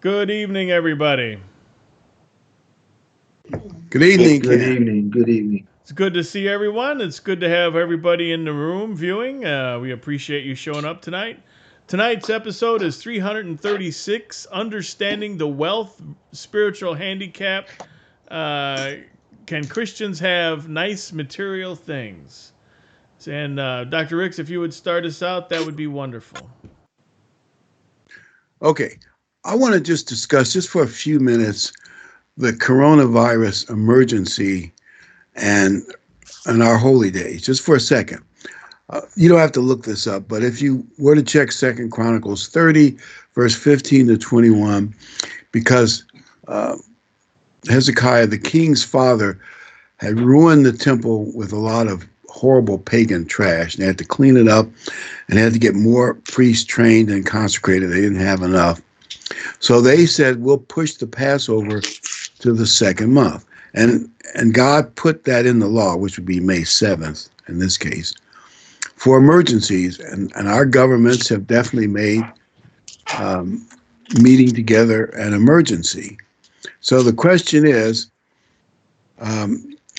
Good evening, everybody. Good evening, Good Ken. evening. Good evening. It's good to see everyone. It's good to have everybody in the room viewing. We appreciate you showing up tonight. Tonight's episode is 336 Understanding the Wealth Spiritual Handicap. Uh, can Christians have nice material things? And Dr. Ricks, if you would start us out, that would be wonderful. Okay, I want to just discuss, just for a few minutes, the coronavirus emergency and our holy days, just for a second. You don't have to look this up, but if you were to check 2 Chronicles 30, verse 15 to 21, because Hezekiah, the king's father, had ruined the temple with a lot of horrible pagan trash. They had to clean it up and had to get more priests trained and consecrated. They didn't have enough. So they said, we'll push the Passover to the second month. And God put that in the law, which would be May 7th in this case, for emergencies. And our governments have definitely made meeting together an emergency. So the question is, a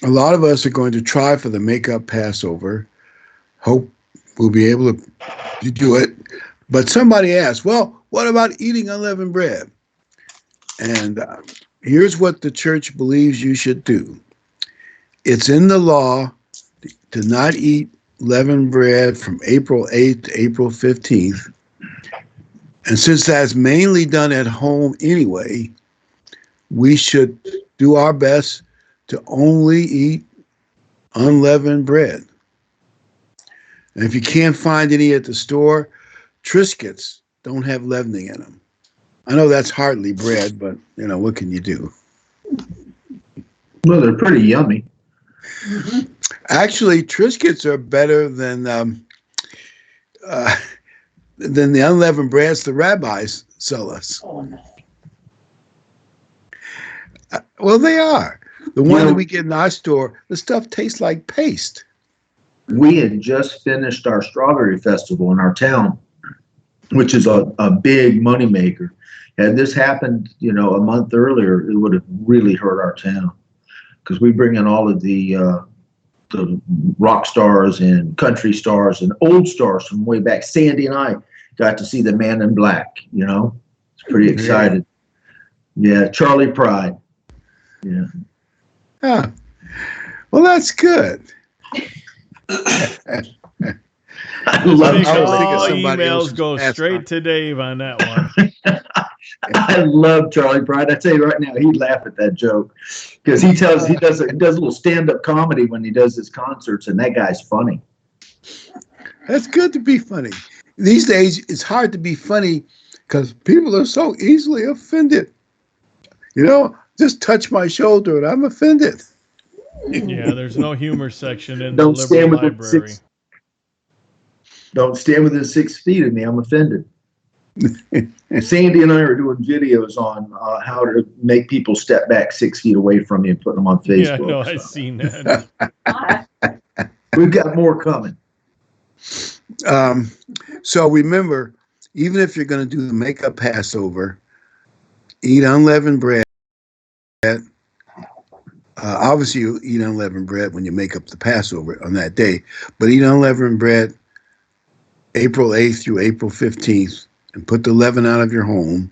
lot of us are going to try for the makeup Passover. Hope we'll be able to do it. But somebody asked, well, what about eating unleavened bread? And here's what the church believes you should do. It's in the law to not eat leavened bread from April 8th to April 15th. And since that's mainly done at home anyway, we should do our best to only eat unleavened bread. And if you can't find any at the store, Triscuits don't have leavening in them. I know that's hardly bread, but, what can you do? Well, they're pretty yummy. Actually, Triscuits are better than the unleavened breads the rabbis sell us. Oh, no. Well, they are. The one that we get in our store, the stuff tastes like paste. We had just finished our strawberry festival in our town, which is a big moneymaker. Had this happened, a month earlier, it would have really hurt our town because we bring in all of the rock stars and country stars and old stars from way back. Sandy and I got to see the Man in Black. It's pretty excited. Yeah, Charlie Pride. Yeah. Huh. Well, that's good. I I love think I was Charlie. thinking all somebody emails else's go mascot. straight to Dave on that one. I love Charlie Pride. I tell you right now, he'd laugh at that joke because he does a little stand-up comedy when he does his concerts, and that guy's funny. That's good to be funny. These days, it's hard to be funny because people are so easily offended. Just touch my shoulder and I'm offended. Yeah, there's no humor section in Don't the stand liberal within library. Don't stand within 6 feet of me. I'm offended. Sandy and I are doing videos on how to make people step back 6 feet away from you and put them on Facebook. Yeah, no, I've seen that. We've got more coming. So remember, even if you're going to do the makeup Passover, eat unleavened bread. Obviously, you eat unleavened bread when you make up the Passover on that day, but eat unleavened bread April 8th through April 15th and put the leaven out of your home.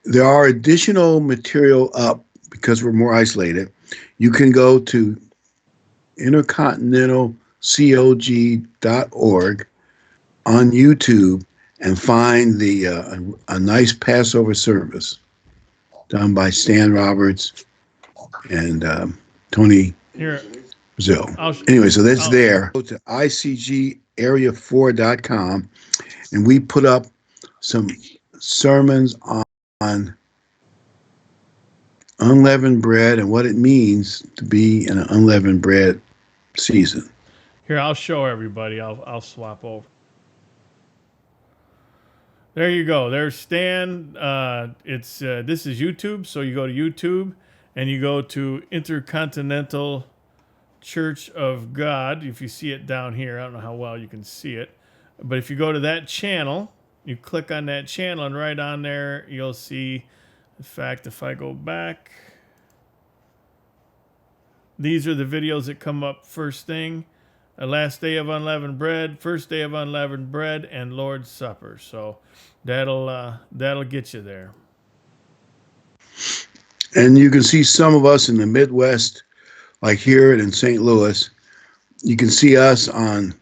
There are additional material up because we're more isolated. You can go to intercontinentalcog.org on YouTube and find a nice Passover service done by Stan Roberts and Tony Here, Brazil. Anyway, so that's there. Go to icgarea4.com and we put up some sermons on unleavened bread and what it means to be in an unleavened bread season. Here, I'll show everybody. I'll swap over. There you go. There's Stan. This is YouTube, so you go to YouTube and you go to Intercontinental Church of God. If you see it down here, I don't know how well you can see it, but if you go to that channel, you click on that channel, and right on there, you'll see, in fact, if I go back, these are the videos that come up first thing. Last day of unleavened bread, first day of unleavened bread, and Lord's Supper. So that'll get you there. And you can see some of us in the Midwest, like here in St. Louis. You can see us on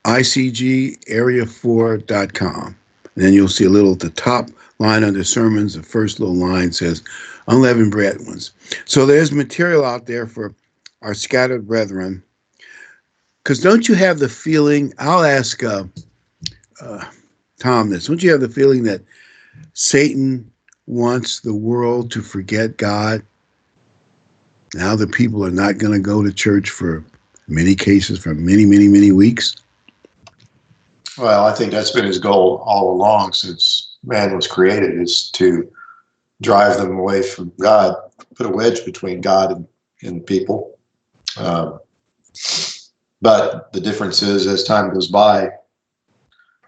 icgarea4.com. And then you'll see a little at the top line under sermons. The first little line says unleavened bread ones. So there's material out there for our scattered brethren. Because don't you have the feeling, I'll ask Tom this, don't you have the feeling that Satan wants the world to forget God? Now the people are not going to go to church for many cases for many, many, many weeks. Well, I think that's been his goal all along since man was created, is to drive them away from God, put a wedge between God and people. But the difference is, as time goes by,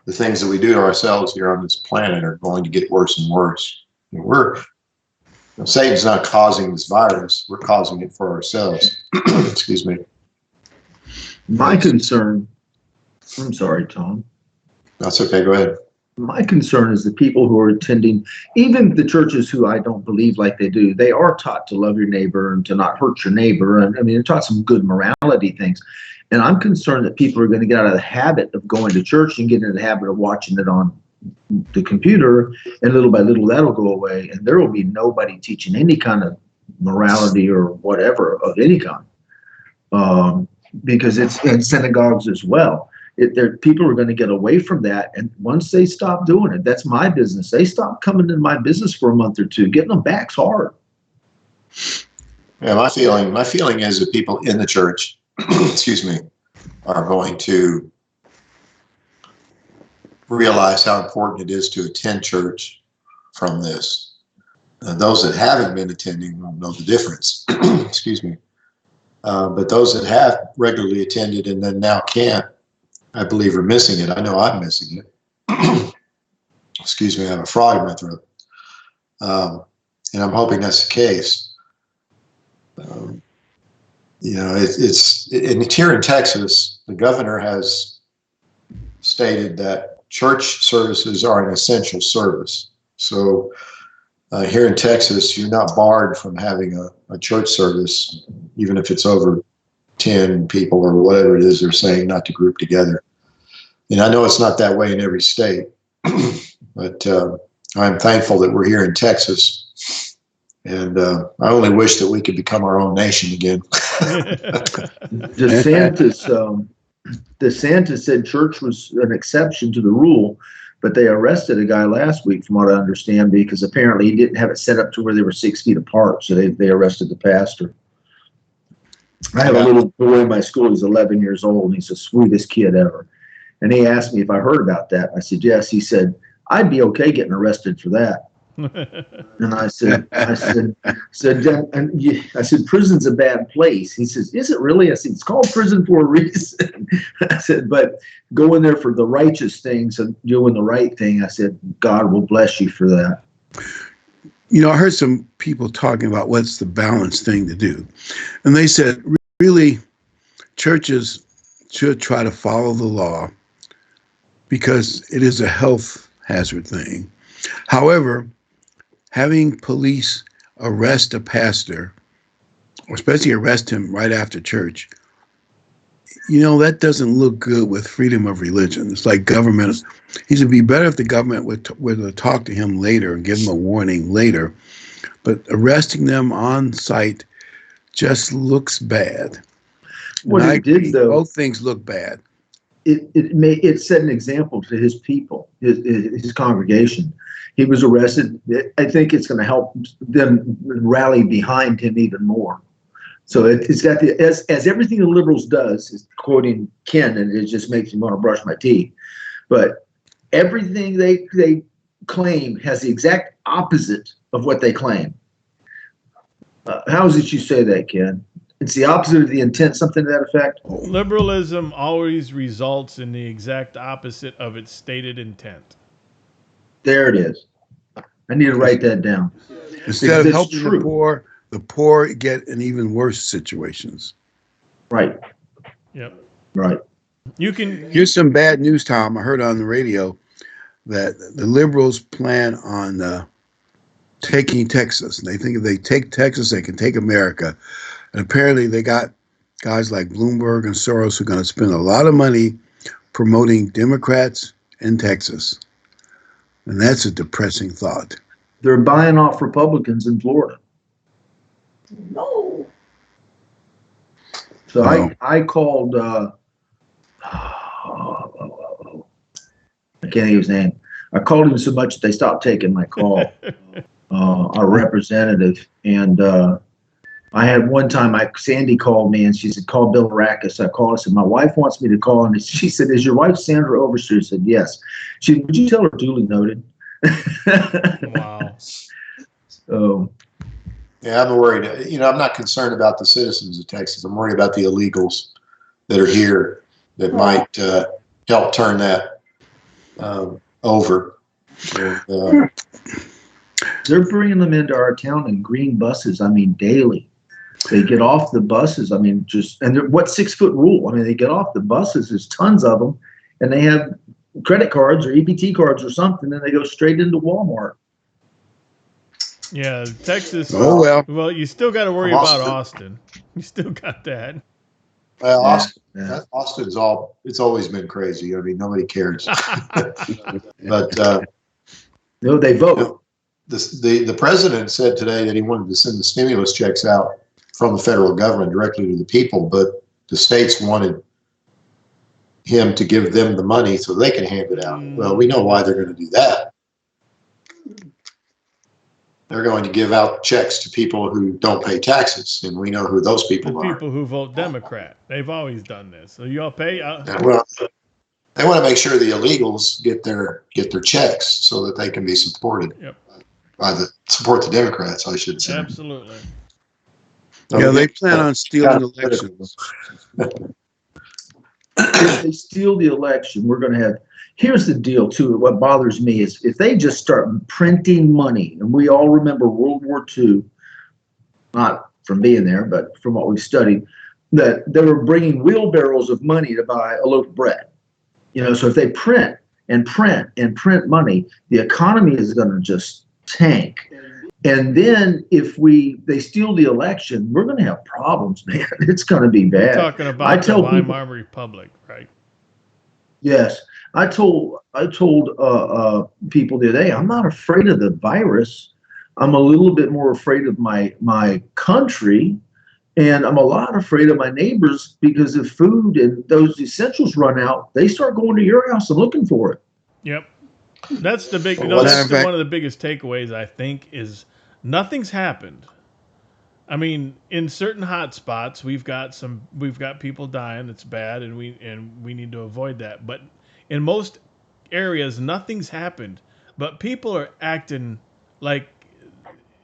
the things that we do to ourselves here on this planet are going to get worse and worse. And Satan's not causing this virus. We're causing it for ourselves. Excuse me. My concern, I'm sorry, Tom. That's okay. Go ahead. My concern is the people who are attending, even the churches who I don't believe like they do, they are taught to love your neighbor and to not hurt your neighbor. And I mean, they're taught some good morality things. And I'm concerned that people are going to get out of the habit of going to church and get into the habit of watching it on the computer, and little by little that'll go away, and there will be nobody teaching any kind of morality or whatever of any kind, because it's in synagogues as well. People are going to get away from that, and once they stop doing it, that's my business. They stop coming into my business for a month or two. Getting them back's hard. Yeah, my feeling is that people in the church, excuse me, are going to realize how important it is to attend church from this. Those that haven't been attending will know the difference. Excuse me. But those that have regularly attended and then now can't, I believe, are missing it. I know I'm missing it. Excuse me, I have a frog in my throat. And I'm hoping that's the case. It's here in Texas, the governor has stated that church services are an essential service. So here in Texas, you're not barred from having a church service, even if it's over 10 people or whatever it is they're saying not to group together. And I know it's not that way in every state, but I'm thankful that we're here in Texas. And I only wish that we could become our own nation again. DeSantis said church was an exception to the rule, but they arrested a guy last week, from what I understand, because apparently he didn't have it set up to where they were 6 feet apart. So they arrested the pastor. I have a little boy in my school. He's 11 years old, and he's the sweetest kid ever. And he asked me if I heard about that. I said, yes. He said, I'd be okay getting arrested for that. And I said, prison's a bad place. He says, is it really? I said, it's called prison for a reason. I said, but go in there for the righteous things and doing the right thing. I said, God will bless you for that. You know, I heard some people talking about what's the balanced thing to do. And they said, really, churches should try to follow the law because it is a health hazard thing. However, having police arrest a pastor, or especially arrest him right after church, you know, that doesn't look good with freedom of religion. It's like government. It would be better if the government would talk to him later and give him a warning later. But arresting them on site just looks bad. What it did, though, both things look bad. It set an example to his people, his congregation. He was arrested. I think it's going to help them rally behind him even more. So it's got as everything the liberals does, is quoting Ken, and it just makes me want to brush my teeth. But everything they claim has the exact opposite of what they claim. How is it you say that, Ken? It's the opposite of the intent, something to that effect. Liberalism always results in the exact opposite of its stated intent. There it is. I need to write that down. Instead of It's helping true. the poor get in even worse situations. Right. Yep. Right. You can. Here's some bad news, Tom. I heard on the radio that the liberals plan on taking Texas. And they think if they take Texas, they can take America. And apparently they got guys like Bloomberg and Soros who are going to spend a lot of money promoting Democrats in Texas. And that's a depressing thought. They're buying off Republicans in Florida. No. So I called, I can't think of his name. I called him so much that they stopped taking my call, our representative. And I had one time, Sandy called me and she said, call Bill Rackus. I called, I said, my wife wants me to call. And she said, is your wife Sandra Overstreet? I said, yes. She said, would you tell her duly noted? Wow. So, yeah, I'm worried. I'm not concerned about the citizens of Texas. I'm worried about the illegals that are here that might help turn that over. And, they're bringing them into our town in green buses. I mean, daily. They get off the buses. I mean, what 6-foot rule? I mean, they get off the buses. There's tons of them, and they have credit cards or EBT cards or something, and they go straight into Walmart. Yeah, Texas. Oh, well. Well, you still got to worry about Austin. You still got that. Well, Austin's it's always been crazy. I mean, nobody cares. But no, they vote. The president said today that he wanted to send the stimulus checks out from the federal government directly to the people, but the states wanted him to give them the money so they can hand it out. Well, we know why they're going to do that. They're going to give out checks to people who don't pay taxes, and we know who those people are. People who vote Democrat. They've always done this. So y'all pay. Well, they want to make sure the illegals get their checks so that they can be supported. Yep. Support the Democrats, I should say. Absolutely. Yeah, they plan on stealing elections. If they steal the election, we're going to have. Here's the deal, too. What bothers me is if they just start printing money, and we all remember World War II, not from being there, but from what we've studied, that they were bringing wheelbarrows of money to buy a loaf of bread. So if they print and print and print money, the economy is going to just tank. And then if they steal the election, we're going to have problems, man. It's going to be bad. You're talking about the Weimar Republic, right? Yes. I told people the other day, I'm not afraid of the virus. I'm a little bit more afraid of my country, and I'm a lot afraid of my neighbors because if food and those essentials run out, they start going to your house and looking for it. Yep. That's the big. one of the biggest takeaways, I think, is nothing's happened. I mean, in certain hot spots, we've got people dying. It's bad, and we need to avoid that. But in most areas, nothing's happened. But people are acting like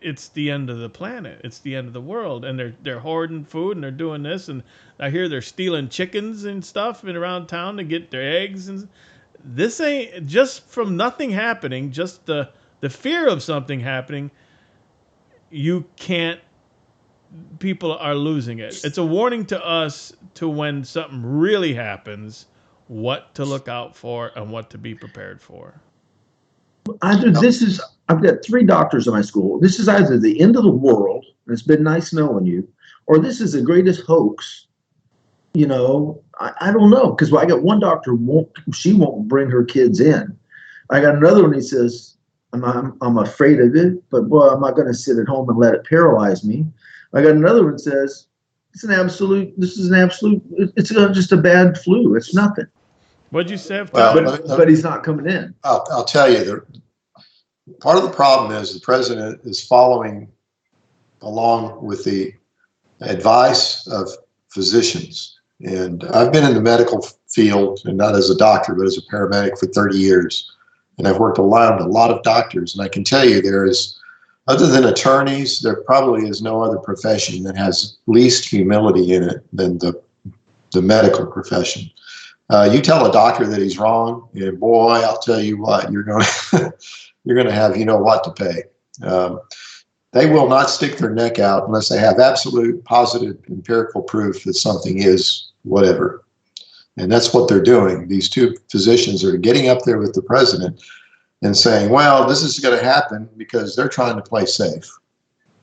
it's the end of the planet. It's the end of the world, and they're hoarding food and they're doing this. And I hear they're stealing chickens and stuff around town to get their eggs. And this ain't just from nothing happening. Just the fear of something happening. You can't. People are losing it. It's a warning to us to when something really happens, what to look out for and what to be prepared for. I've got 3 doctors in my school. This is either the end of the world, and it's been nice knowing you, or this is the greatest hoax. I don't know, because I got one doctor won't bring her kids in. I got another one. He says, I'm afraid of it, but boy, I'm not going to sit at home and let it paralyze me. I got another one that says, it's just a bad flu. It's nothing. What'd you say? But he's not coming in. I'll tell you, part of the problem is the president is following along with the advice of physicians. And I've been in the medical field, and not as a doctor, but as a paramedic for 30 years. And I've worked around a lot of doctors. And I can tell you there is Other than attorneys, there probably is no other profession that has least humility in it than the medical profession. You tell a doctor that he's wrong, and boy, I'll tell you what, you're going to you're going to have what to pay. They will not stick their neck out unless they have absolute, positive, empirical proof that something is whatever. And that's what they're doing. These two physicians are getting up there with the president and saying, well, this is going to happen because they're trying to play safe.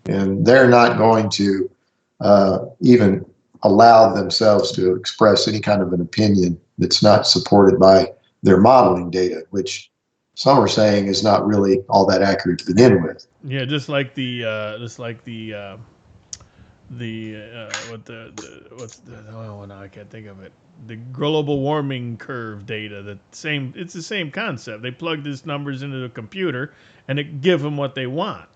And they're not going to even allow themselves to express any kind of an opinion that's not supported by their modeling data, which some are saying is not really all that accurate to begin with. Yeah, just like the oh no, I can't think of it. The global warming curve data. It's the same concept. They plug these numbers into the computer and it give them what they want.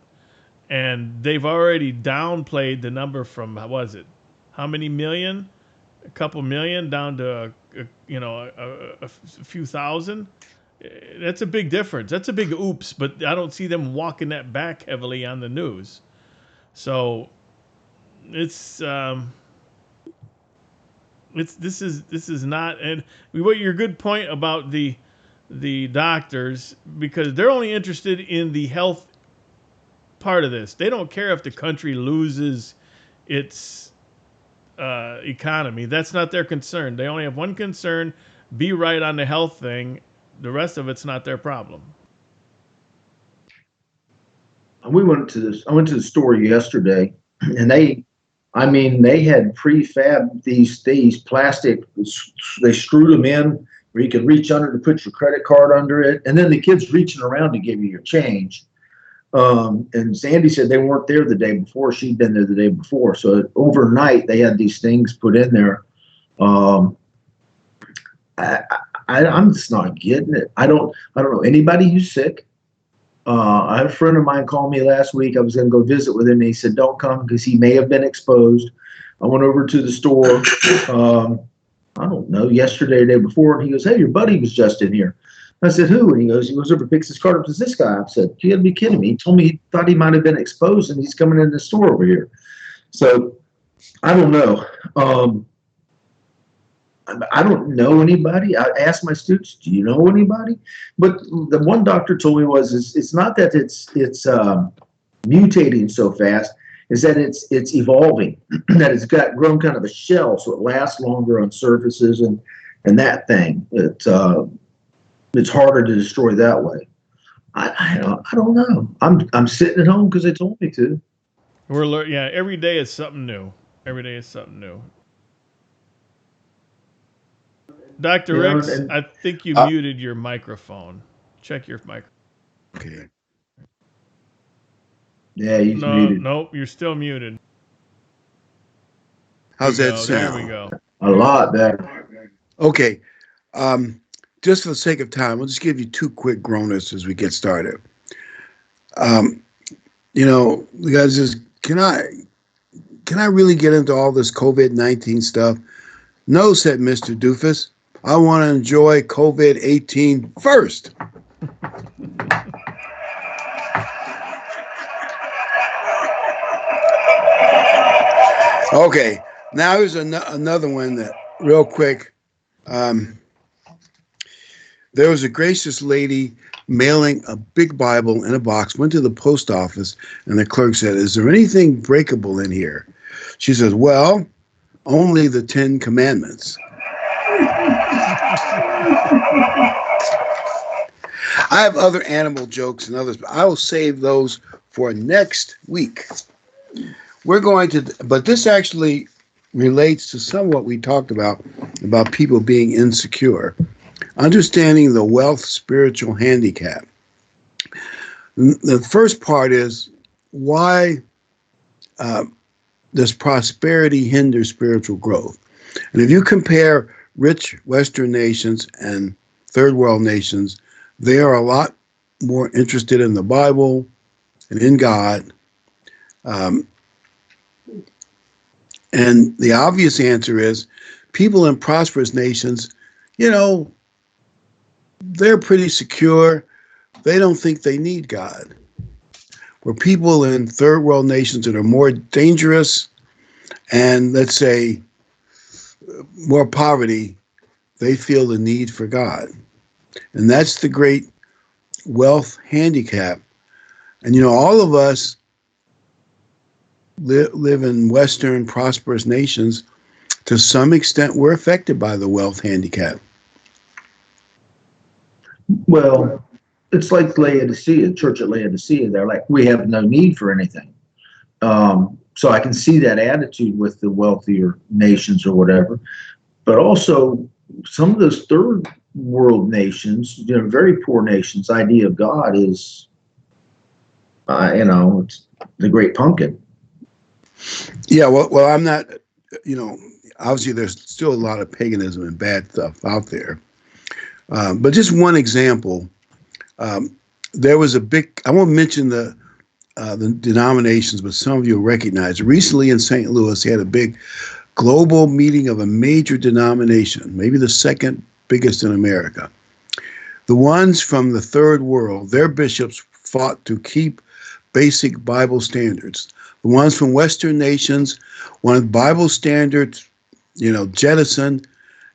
And they've already downplayed the number from, what was it? How many million? A couple million down to a few thousand. That's a big difference. That's a big oops, but I don't see them walking that back heavily on the news. So this is not, and what your good point about the doctors, because they're only interested in the health part of this. They don't care if the country loses its economy. That's not their concern. They only have one concern: be right on the health thing. The rest of it's not their problem. I went to the store yesterday, and they had prefab these plastic. They screwed them in where you could reach under to put your credit card under it, and then the kid's reaching around to give you your change. And Sandy said they weren't there the day before. She'd been there the day before. So overnight they had these things put in there. I'm just not getting it. I don't know anybody who's sick. I had a friend of mine call me last week. I was going to go visit with him, and he said, don't come because he may have been exposed. I went over to the store, I don't know, yesterday, the day before, and he goes, hey, your buddy was just in here. I said, who? And he goes over, picks his card up, says, this guy. I said, you gotta be kidding me. He told me he thought he might have been exposed, and he's coming in the store over here. So I don't know. I don't know anybody. I asked my students, do you know anybody? But the one doctor told me it's not that it's mutating so fast, is that it's evolving, that it's grown kind of a shell so it lasts longer on surfaces and that thing. It's harder to destroy that way. I don't know. I'm sitting at home because they told me to. Every day is something new. Every day is something new. Dr. Ricks, I think you muted your microphone. Check your microphone. Okay. Yeah, he's muted. Nope, you're still muted. How's that sound? There we go. A lot better. Okay. Just for the sake of time, we'll just give you two quick groaners as we get started. You guys, can I really get into all this COVID-19 stuff? No, said Mr. Doofus. I want to enjoy COVID-18 first. Okay, now here's another one that real quick. There was a gracious lady mailing a big Bible in a box, went to the post office, and the clerk said, is there anything breakable in here? She says, well, only the 10 Commandments. I have other animal jokes and others, but I will save those for next week. But this actually relates to some of what we talked about people being insecure. Understanding the wealth spiritual handicap. The first part is why does prosperity hinder spiritual growth? And if you compare rich Western nations and third world nations, they are a lot more interested in the Bible and in God. And the obvious answer is people in prosperous nations, they're pretty secure. They don't think they need God. where people in third world nations that are more dangerous and, let's say, more poverty, they feel the need for God. And that's the great wealth handicap. And, all of us live in Western prosperous nations. To some extent, we're affected by the wealth handicap. Well, it's like Laodicea, church at Laodicea. They're like, we have no need for anything. So I can see that attitude with the wealthier nations or whatever. But also, some of those third world nations, very poor nations, idea of God is, it's the great pumpkin. Yeah, well, I'm not, obviously there's still a lot of paganism and bad stuff out there. But just one example, there was I won't mention the denominations, but some of you will recognize. Recently in St. Louis, they had a big global meeting of a major denomination, maybe the second biggest in America. The ones from the third world, their bishops fought to keep basic Bible standards. The ones from Western nations wanted Bible standards, jettisoned,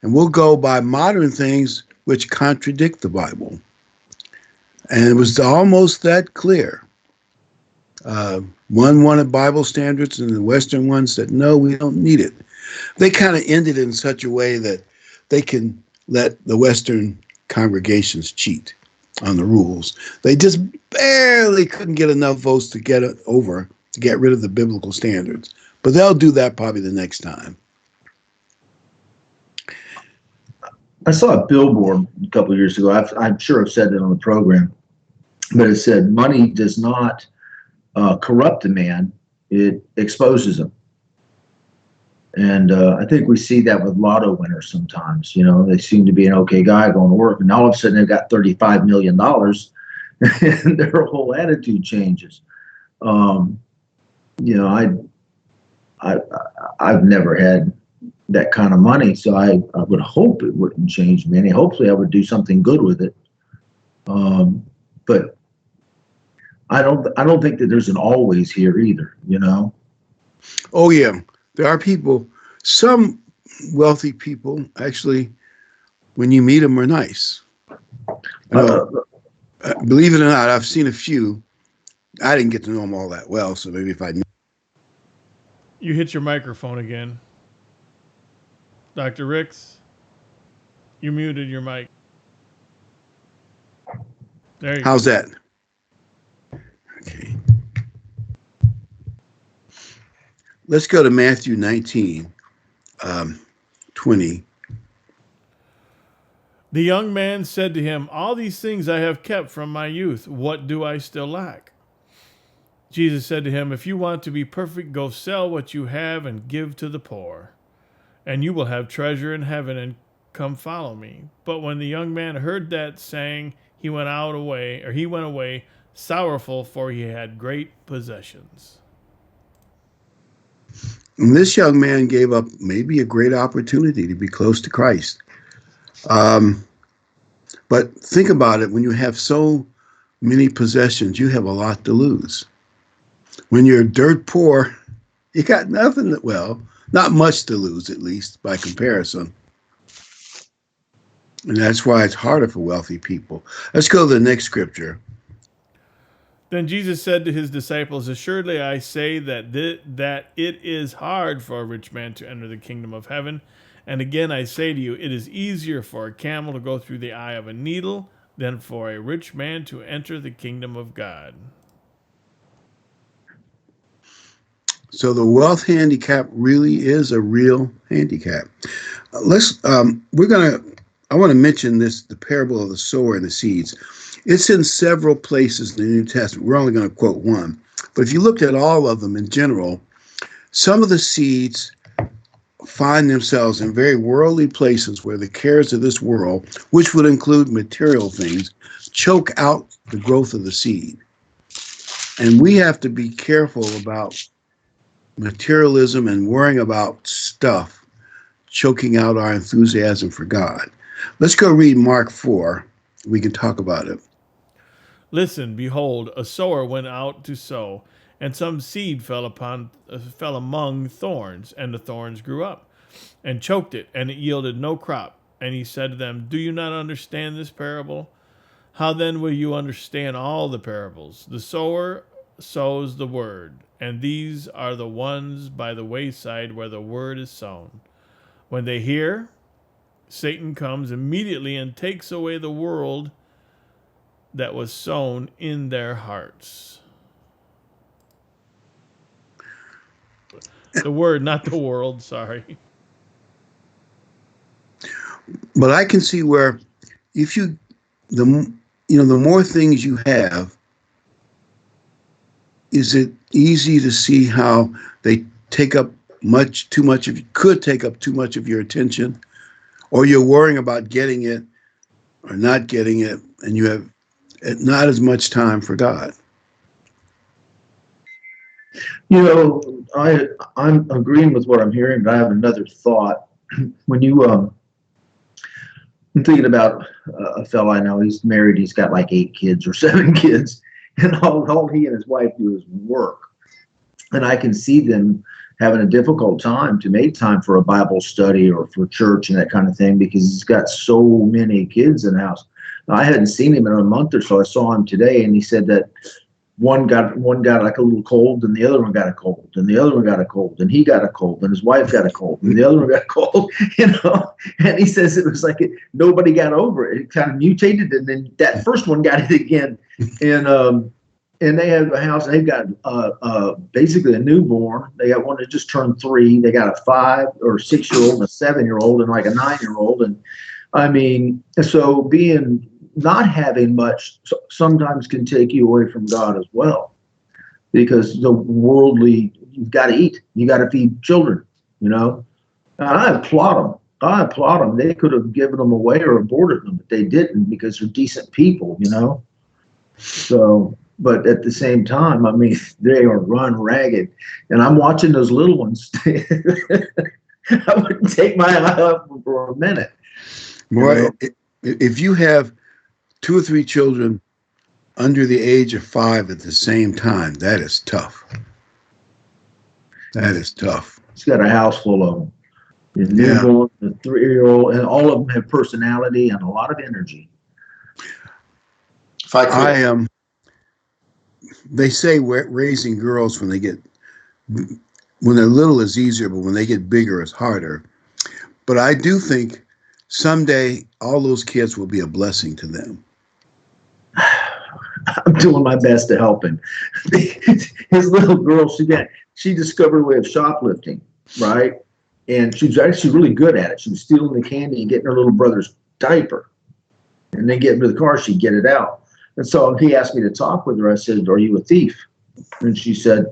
and we'll go by modern things which contradict the Bible. And it was almost that clear. One wanted Bible standards, and the Western one said, no, we don't need it. They kind of ended in such a way that they can let the Western congregations cheat on the rules. They just barely couldn't get enough votes to get rid of the biblical standards. But they'll do that probably the next time. I saw a billboard a couple of years ago. I'm sure I've said it on the program, but it said, money does not corrupt a man, it exposes him. And I think we see that with lotto winners sometimes. They seem to be an okay guy going to work, and all of a sudden they've got $35 million, and their whole attitude changes. I've never had that kind of money, so I would hope it wouldn't change me. Hopefully I would do something good with it. But I don't think that there's an always here either, Oh yeah, there are people, some wealthy people actually, when you meet them, are nice. Believe it or not, I've seen a few. I didn't get to know them all that well, so maybe if I knew. You hit your microphone again. Dr. Ricks, you muted your mic. There you How's go. that? Okay. Let's go to Matthew 19, 20. The young man said to him, all these things I have kept from my youth. What do I still lack? Jesus said to him, if you want to be perfect, go sell what you have and give to the poor, and you will have treasure in heaven, and come follow me. But when the young man heard that saying, he went away sorrowful, for he had great possessions. And this young man gave up maybe a great opportunity to be close to Christ. But think about it, when you have so many possessions, you have a lot to lose. When you're dirt poor, you got nothing, not much to lose, at least by comparison. And that's why it's harder for wealthy people. Let's go to the next scripture. Then Jesus said to his disciples, assuredly I say that it is hard for a rich man to enter the kingdom of heaven. And again I say to you, it is easier for a camel to go through the eye of a needle than for a rich man to enter the kingdom of God. So the wealth handicap really is a real handicap. I want to mention the parable of the sower and the seeds. It's in several places in the New Testament. We're only going to quote one. But if you looked at all of them in general, some of the seeds find themselves in very worldly places where the cares of this world, which would include material things, choke out the growth of the seed. And we have to be careful about materialism and worrying about stuff choking out our enthusiasm for God. Let's go read Mark 4. We can talk about it. Listen, behold, a sower went out to sow, and some seed fell among thorns, and the thorns grew up and choked it, and it yielded no crop. And he said to them, do you not understand this parable? How then will you understand all the parables? The sower sows the word, and these are the ones by the wayside where the word is sown. When they hear, Satan comes immediately and takes away the word that was sown in their hearts. The word, not the world, sorry. But I can see where if the more things you have, is it easy to see how they take up could take up too much of your attention, or you're worrying about getting it or not getting it, and you have not as much time for God. I'm agreeing with what I'm hearing, but I have another thought. When I'm thinking about a fella I know. He's married. He's got like 8 kids or 7 kids, and all he and his wife do is work. And I can see them having a difficult time to make time for a Bible study or for church and that kind of thing, because he's got so many kids in the house. I hadn't seen him in a month or so. I saw him today, and he said that one got like a little cold, and the other one got a cold, and the other one got a cold, and he got a cold, and his wife got a cold, and the other one got a cold, And he says it was like nobody got over it. It kind of mutated, and then that first one got it again. And they have a house. They've got basically a newborn. They got one that just turned 3. They got a 5 or 6-year-old, a 7-year-old, and like a 9-year-old. And I mean, so not having much sometimes can take you away from God as well, because the worldly, you've got to eat, you got to feed children, And I applaud them. They could have given them away or aborted them, but they didn't, because they're decent people, So, but at the same time, I mean, they are run ragged, and I'm watching those little ones. I wouldn't take my eye off them for a minute. Well, if you have 2 or 3 children under the age of 5 at the same time, that is tough. That is tough. He's got a house full of them. The newborn, the 3-year-old, and all of them have personality and a lot of energy. If I could, they say raising girls when they're little is easier, but when they get bigger, it's harder. But I do think someday all those kids will be a blessing to them. I'm doing my best to help him. His little girl, she discovered a way of shoplifting, right? And she was actually really good at it. She was stealing the candy and getting her little brother's diaper, and then getting to the car, she'd get it out. And so he asked me to talk with her. I said, "Are you a thief?" And she said,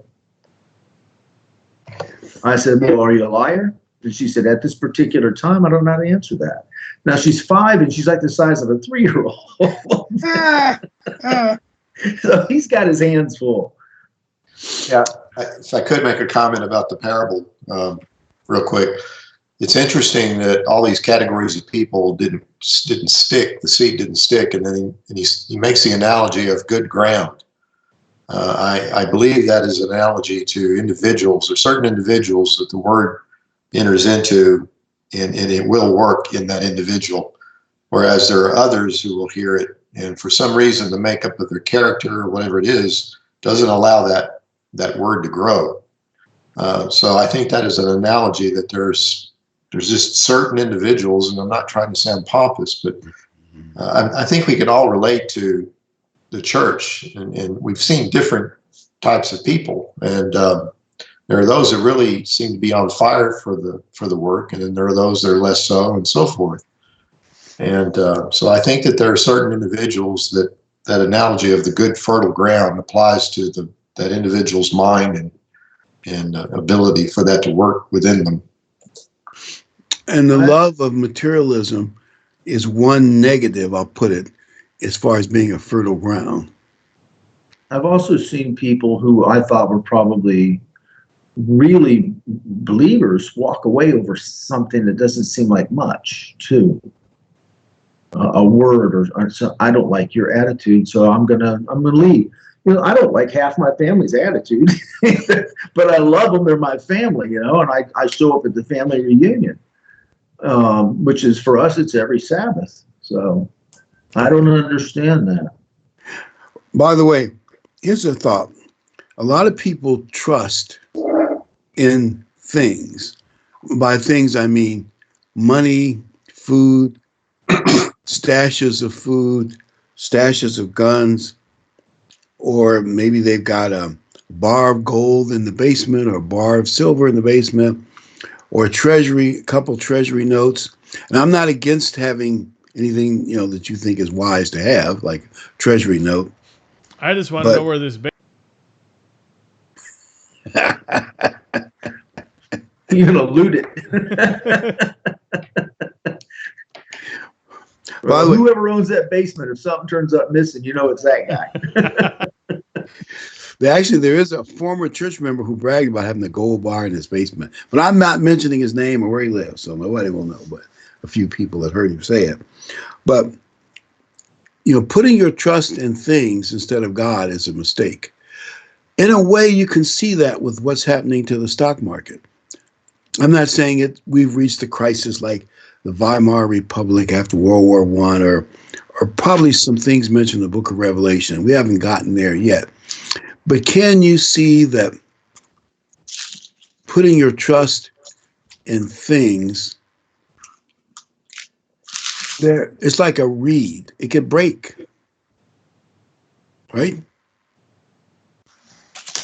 I said, "Well, are you a liar?" And she said, "At this particular time, I don't know how to answer that." Now she's 5, and she's like the size of a 3-year-old. So he's got his hands full. Yeah, if I could make a comment about the parable real quick. It's interesting that all these categories of people didn't stick. The seed didn't stick, and then he makes the analogy of good ground. I believe that is an analogy to individuals, or certain individuals that the word enters into, and it will work in that individual. Whereas there are others who will hear it, and for some reason the makeup of their character or whatever it is doesn't allow that word to grow. So I think that is an analogy that there's just certain individuals, and I'm not trying to sound pompous, but I think we can all relate to the church, and we've seen different types of people, and there are those that really seem to be on fire for the work, and then there are those that are less so, and so forth. And so I think that there are certain individuals that analogy of the good fertile ground applies to that individual's mind and ability for that to work within them. And the love of materialism is one negative, I'll put it, as far as being a fertile ground. I've also seen people who I thought were probably really believers walk away over something that doesn't seem like much, too. a word or so, I don't like your attitude, so I'm gonna leave. I don't like half my family's attitude, but I love them. They're my family, and I show up at the family reunion, which is for us, it's every Sabbath. So I don't understand that. By the way, here's a thought. A lot of people trust in things. By things, I mean money, food, stashes of food, stashes of guns, or maybe they've got a bar of gold in the basement or a bar of silver in the basement, or a couple treasury notes. And I'm not against having anything, that you think is wise to have, like treasury note. I just want to know where this. You're gonna loot it. Well, whoever owns that basement, if something turns up missing, it's that guy. There is a former church member who bragged about having a gold bar in his basement, but I'm not mentioning his name or where he lives, so nobody will know, but a few people have heard him say it. But, putting your trust in things instead of God is a mistake. In a way, you can see that with what's happening to the stock market. I'm not saying we've reached a crisis like the Weimar Republic after World War I, or probably some things mentioned in the book of Revelation. We haven't gotten there yet. But can you see that putting your trust in things, it's like a reed. It could break, right?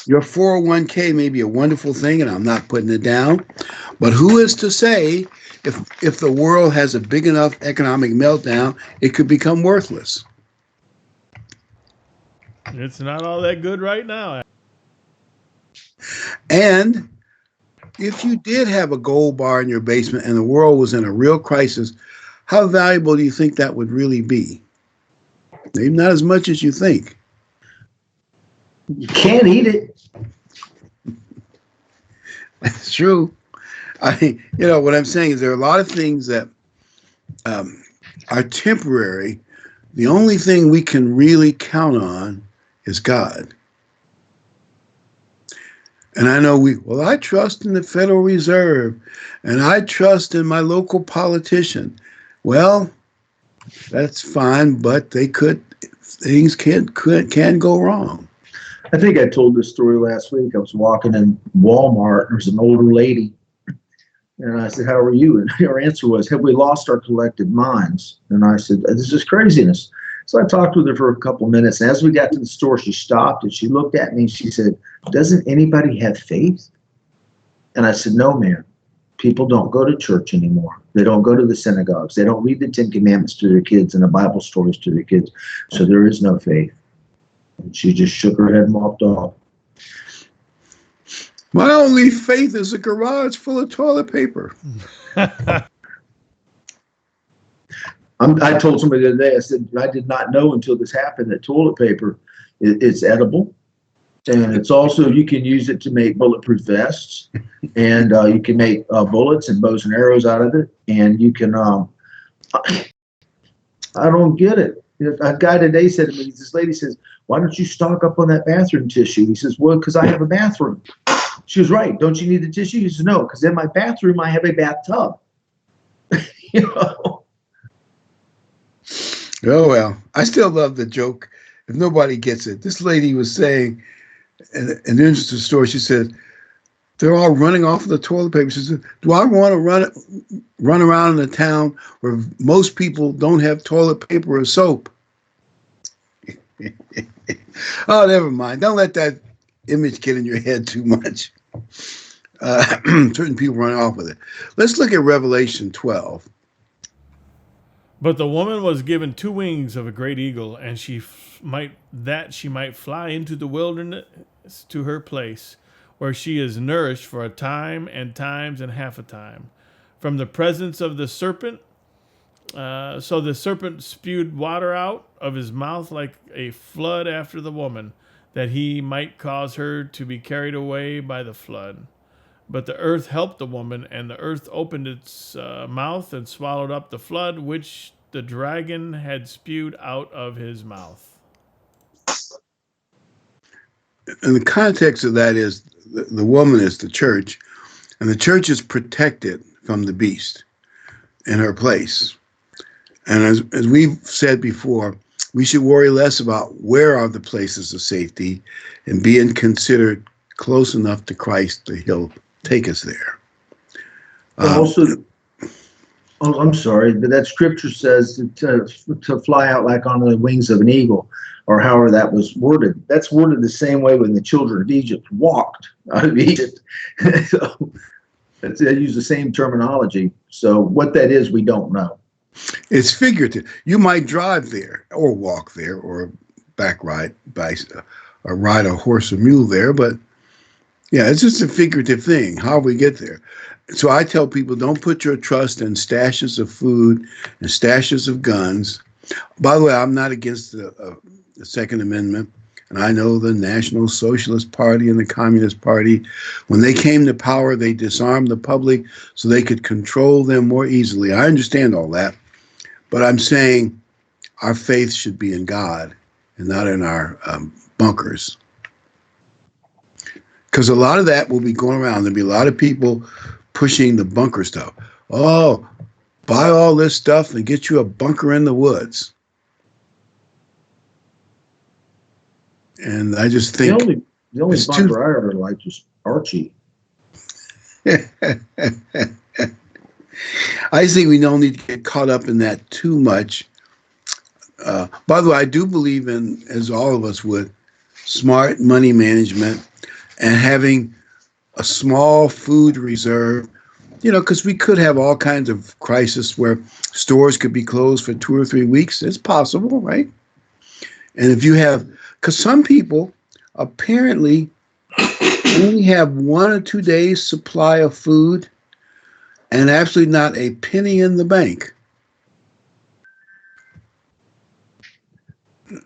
Your 401k may be a wonderful thing, and I'm not putting it down, but who is to say if the world has a big enough economic meltdown, it could become worthless? It's not all that good right now. And if you did have a gold bar in your basement and the world was in a real crisis, how valuable do you think that would really be? Maybe not as much as you think. You can't eat it. That's true. What I'm saying is there are a lot of things that are temporary. The only thing we can really count on is God. And I know I trust in the Federal Reserve and I trust in my local politician. Well, that's fine, but things can go wrong. I think I told this story last week. I was walking in Walmart. There was an older lady. And I said, "How are you?" And her answer was, "Have we lost our collective minds?" And I said, "This is craziness." So I talked with her for a couple of minutes. And as we got to the store, she stopped and she looked at me and she said, "Doesn't anybody have faith?" And I said, "No, ma'am. People don't go to church anymore. They don't go to the synagogues. They don't read the Ten Commandments to their kids and the Bible stories to their kids. So there is no faith." And she just shook her head and walked off. My only faith is a garage full of toilet paper. I told somebody the other day, I said, I did not know until this happened that toilet paper is edible. And it's also, you can use it to make bulletproof vests. And you can make bullets and bows and arrows out of it. And you can, I don't get it. A guy today said to me, this lady says, "Why don't you stock up on that bathroom tissue?" He says, "Well, because I have a bathroom." She was right. "Don't you need the tissue?" He says, "No, because in my bathroom, I have a bathtub." Oh, well, I still love the joke. If nobody gets it, this lady was saying, in an interesting story, she said, they're all running off of the toilet paper. She said, "Do I want to run around in a town where most people don't have toilet paper or soap?" Oh, never mind. Don't let that image get in your head too much. Certain people run off with it. Let's look at Revelation 12. But the woman was given 2 wings of a great eagle, and she might fly into the wilderness to her place, where she is nourished for a time and times and half a time, from the presence of the serpent. So the serpent spewed water out of his mouth like a flood after the woman, that he might cause her to be carried away by the flood. But the earth helped the woman, and the earth opened its mouth and swallowed up the flood which the dragon had spewed out of his mouth. And the context of that is the woman is the church, and the church is protected from the beast in her place. And as we've said before, we should worry less about where are the places of safety and being considered close enough to Christ that he'll take us there. Also, I'm sorry, but that scripture says to fly out like on the wings of an eagle, or however that was worded. That's worded the same way when the children of Egypt walked out of Egypt. So they use the same terminology. So what that is, we don't know. It's figurative. You might drive there or walk there or back ride or ride a horse or mule there, but yeah, it's just a figurative thing, how we get there. So I tell people, don't put your trust in stashes of food and stashes of guns. By the way, I'm not against the Second Amendment. And I know the National Socialist Party and the Communist Party, when they came to power, they disarmed the public so they could control them more easily. I understand all that. But I'm saying our faith should be in God and not in our bunkers. Because a lot of that will be going around. There'll be a lot of people pushing the bunker stuff. Oh, buy all this stuff and get you a bunker in the woods. And I just think the only bunker I ever liked was Archie. I think we don't need to get caught up in that too much. By the way, I do believe in, as all of us would, smart money management and having a small food reserve, because we could have all kinds of crises where stores could be closed for 2 or 3 weeks. It's possible, right? And if you have, because some people apparently only have 1 or 2 days supply of food and absolutely not a penny in the bank.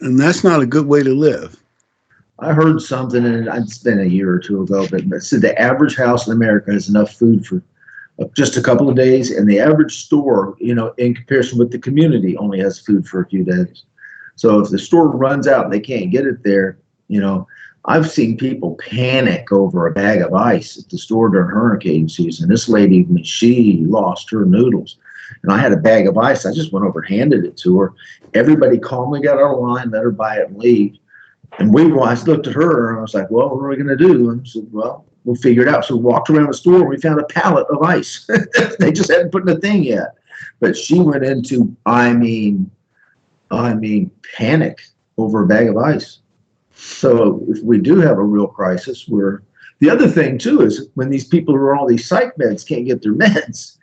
And that's not a good way to live. I heard something, and it's been a year or two ago, but it said the average house in America has enough food for just a couple of days, and the average store, in comparison with the community, only has food for a few days. So if the store runs out and they can't get it there, I've seen people panic over a bag of ice at the store during hurricane season. This lady, she lost her noodles. And I had a bag of ice. I just went over and handed it to her. Everybody calmly got out of line, let her buy it and leave. And I looked at her and I was like, well, what are we going to do? And I said, well, we'll figure it out. So we walked around the store and we found a pallet of ice. They just hadn't put in a thing yet. But she went into, panic over a bag of ice. So if we do have a real crisis, the other thing too is when these people who are on all these psych meds can't get their meds,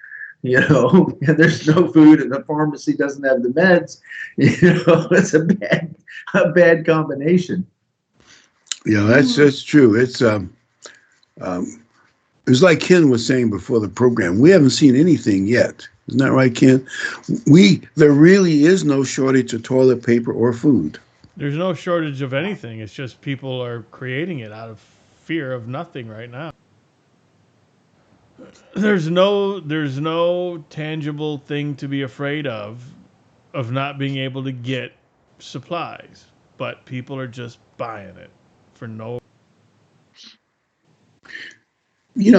and there's no food and the pharmacy doesn't have the meds, it's a bad combination. Yeah, that's true. It's like Ken was saying before the program, we haven't seen anything yet. Isn't that right, Ken? There really is no shortage of toilet paper or food. There's no shortage of anything. It's just people are creating it out of fear of nothing right now. There's no tangible thing to be afraid of not being able to get supplies, but people are just buying it for no.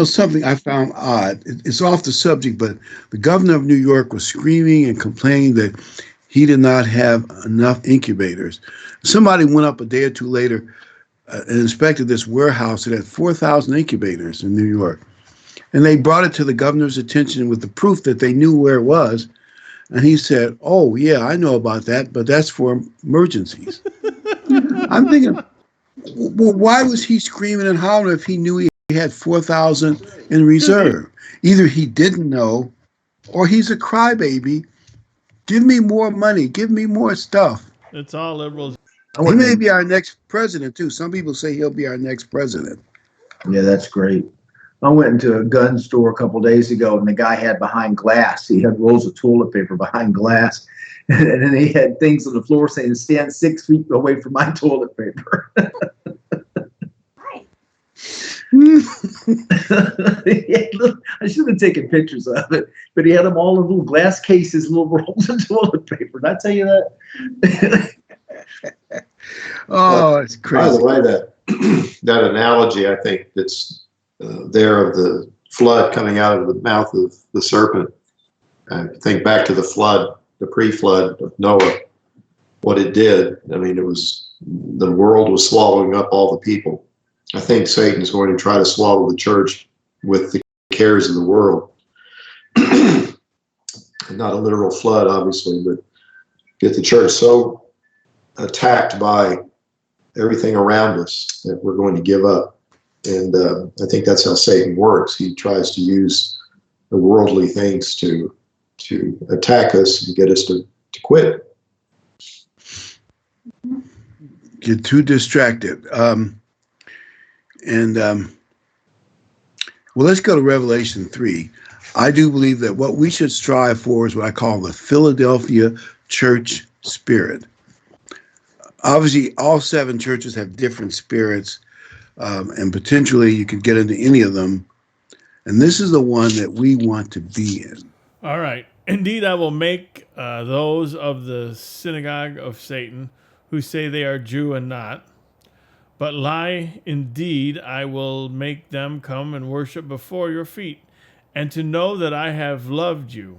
Something I found odd. It's off the subject, but the governor of New York was screaming and complaining that he did not have enough incubators. Somebody went up a day or two later and inspected this warehouse that had 4,000 incubators in New York. And they brought it to the governor's attention with the proof that they knew where it was. And he said, oh, yeah, I know about that, but that's for emergencies. I'm thinking, well, why was he screaming and hollering if he knew he had 4,000 in reserve? Either he didn't know or he's a crybaby. Give me more money. Give me more stuff. It's all liberals. He may be our next president, too. Some people say he'll be our next president. Yeah, that's great. I went into a gun store a couple of days ago, and the guy had behind glass. He had rolls of toilet paper behind glass. And then he had things on the floor saying, stand 6 feet away from my toilet paper. I should have taken pictures of it, but he had them all in little glass cases, little rolls of toilet paper. Did I tell you that? Oh, it's By the crazy. way, that analogy, I think that's there of the flood coming out of the mouth of the serpent. I think back to the flood, the pre-flood of Noah, what it did. I mean, the world was swallowing up all the people. I think Satan's going to try to swallow the church with the cares of the world. Not a literal flood, obviously, but get the church so attacked by everything around us that we're going to give up. And I think that's how Satan works. He tries to use the worldly things to attack us and get us to quit. Get too distracted. Well, let's go to Revelation 3. I do believe that what we should strive for is what I call the Philadelphia church spirit. Obviously, all 7 churches have different spirits, and potentially you could get into any of them. And this is the one that we want to be in. All right. Indeed, I will make those of the synagogue of Satan who say they are Jew and not, but lie. Indeed, I will make them come and worship before your feet, and to know that I have loved you.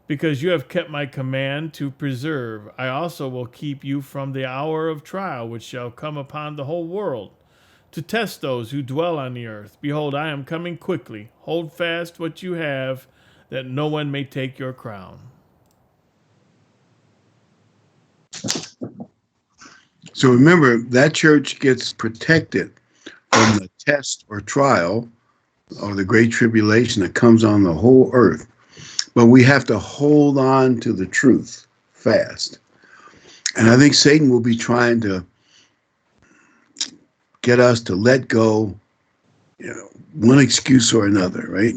Because you have kept my command to preserve, I also will keep you from the hour of trial which shall come upon the whole world, to test those who dwell on the earth. Behold, I am coming quickly. Hold fast what you have, that no one may take your crown. So remember, that church gets protected from the test or trial or the great tribulation that comes on the whole earth. But we have to hold on to the truth fast. And I think Satan will be trying to get us to let go, one excuse or another, right?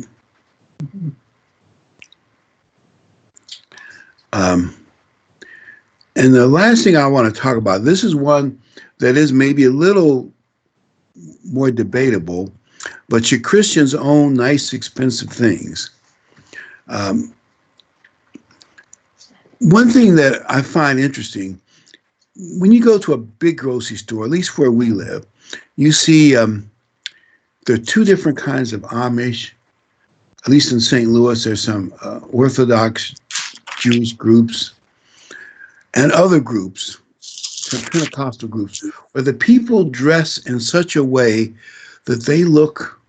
And the last thing I want to talk about, this is one that is maybe a little more debatable, but should Christians own nice, expensive things? One thing that I find interesting, when you go to a big grocery store, at least where we live, you see there are 2 different kinds of Amish. At least in St. Louis, there's some Orthodox Jewish groups and other groups, some Pentecostal groups, where the people dress in such a way that they look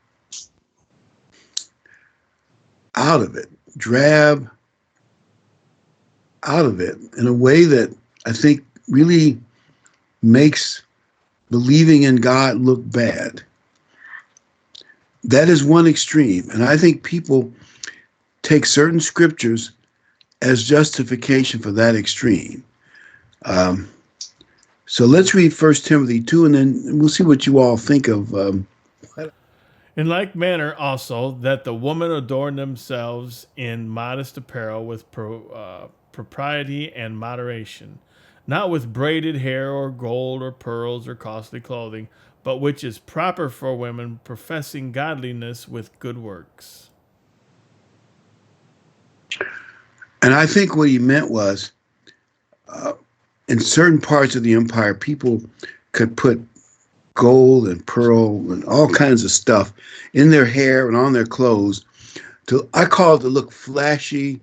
out of it, drab, out of it, in a way that I think really makes believing in God look bad. That is one extreme. And I think people take certain scriptures as justification for that extreme. So let's read 1 Timothy 2, and then we'll see what you all think of. In like manner also, that the women adorn themselves in modest apparel with propriety and moderation, not with braided hair or gold or pearls or costly clothing, but which is proper for women, professing godliness with good works. And I think what he meant was, in certain parts of the empire, people could put gold and pearl and all kinds of stuff in their hair and on their clothes I call it to look flashy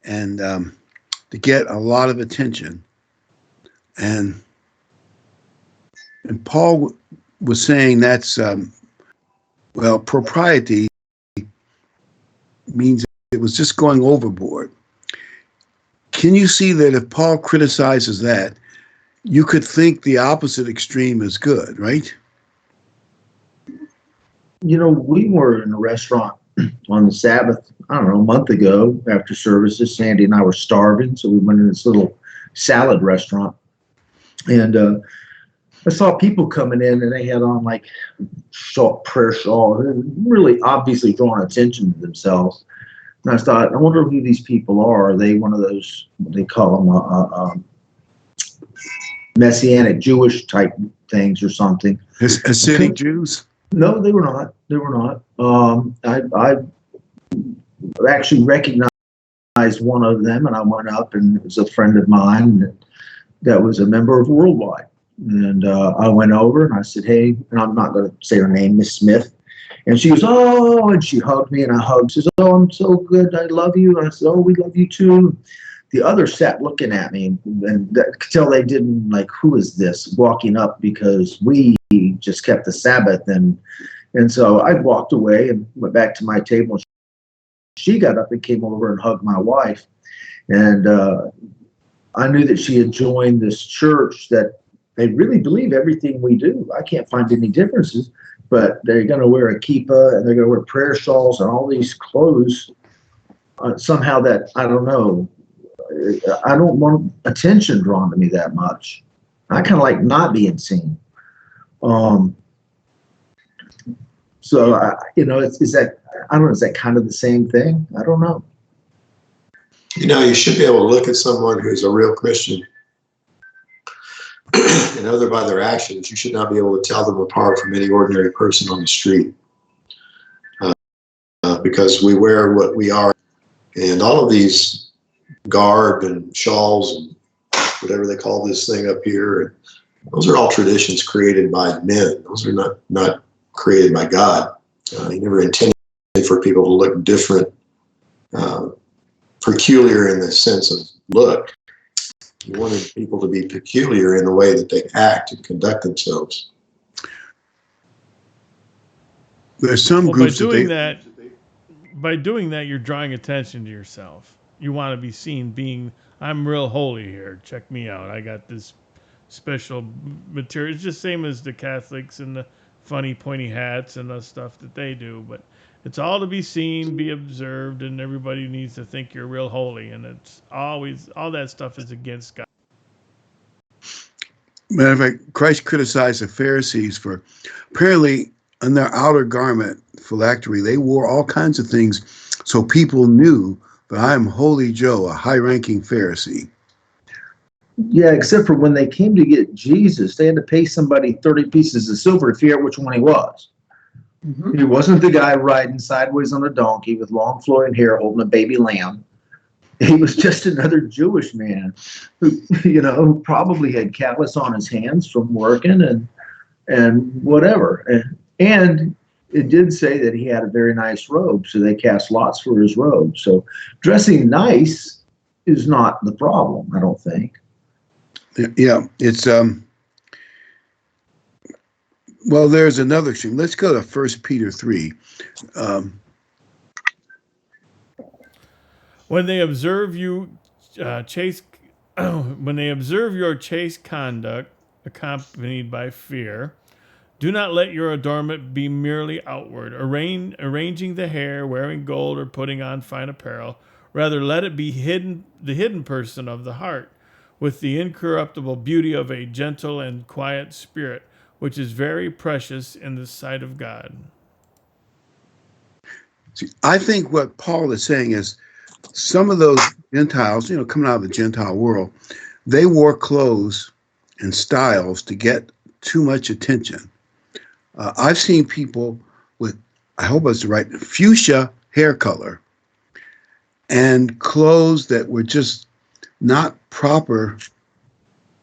and to get a lot of attention. And Paul was saying that's, propriety means it was just going overboard. Can you see that if Paul criticizes that, you could think the opposite extreme is good, right? You know, we were in a restaurant on the Sabbath, I don't know, a month ago after services. Sandy and I were starving, so we went in this little salad restaurant. And I saw people coming in, and they had on like prayer shawl, really obviously drawing attention to themselves. And I thought, I wonder who these people are. Are they one of those, what they call them, Messianic Jewish type things or something? Hasidic Jews? No, they were not. They were not. I actually recognized one of them, and I went up, and it was a friend of mine that was a member of Worldwide. And I went over and I said, hey, and I'm not going to say her name, Miss Smith. And she goes, oh, and she hugged me, and I hugged. She says, oh, I'm so good. I love you. And I said, oh, we love you too. The others sat looking at me, and could tell they didn't like, who is this walking up, because we just kept the Sabbath. And so I walked away and went back to my table. She got up and came over and hugged my wife. And I knew that she had joined this church that they really believe everything we do. I can't find any differences, but they're going to wear a kippah and they're going to wear prayer shawls and all these clothes. Somehow that, I don't know, I don't want attention drawn to me that much. I kind of like not being seen. So, is that, I don't know, is that kind of the same thing? I don't know. You should be able to look at someone who's a real Christian and other by their actions. You should not be able to tell them apart from any ordinary person on the street, because we wear what we are. And all of these garb and shawls and whatever they call this thing up here, those are all traditions created by men. Those are not created by God. He never intended for people to look different, peculiar in the sense of look. He wanted people to be peculiar in the way that they act and conduct themselves. There's some groups by doing that, you're drawing attention to yourself. You want to be seen being, I'm real holy here. Check me out. I got this special material. It's just same as the Catholics and the funny pointy hats and the stuff that they do. But it's all to be seen, be observed, and everybody needs to think you're real holy. And it's always, all that stuff is against God. Matter of fact, Christ criticized the Pharisees for apparently in their outer garment, phylactery, they wore all kinds of things so people knew that I am Holy Joe, a high-ranking Pharisee. Yeah, except for when they came to get Jesus, they had to pay somebody 30 pieces of silver to figure out which one he was. Mm-hmm. He wasn't the guy riding sideways on a donkey with long flowing hair holding a baby lamb. He was just another Jewish man who probably had callus on his hands from working and whatever. And it did say that he had a very nice robe, so they cast lots for his robe. So dressing nice is not the problem, I don't think. Yeah, it's well, there's another extreme. Let's go to 1 Peter 3. When they observe you when they observe your chaste conduct accompanied by fear, do not let your adornment be merely outward, arranging the hair, wearing gold, or putting on fine apparel. Rather, let it be the hidden person of the heart, with the incorruptible beauty of a gentle and quiet spirit, which is very precious in the sight of God. See, I think what Paul is saying is some of those Gentiles, coming out of the Gentile world, they wore clothes and styles to get too much attention. I've seen people with, I hope it's the right, fuchsia hair color and clothes that were just not proper.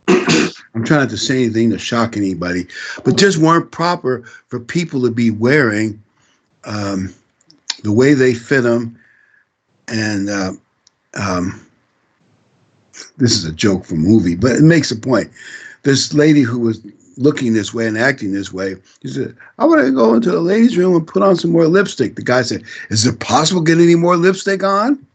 I'm trying not to say anything to shock anybody, but just weren't proper for people to be wearing the way they fit them. And this is a joke from a movie, but it makes a point. This lady who was looking this way and acting this way, she said, I want to go into the ladies' room and put on some more lipstick. The guy said, is it possible to get any more lipstick on?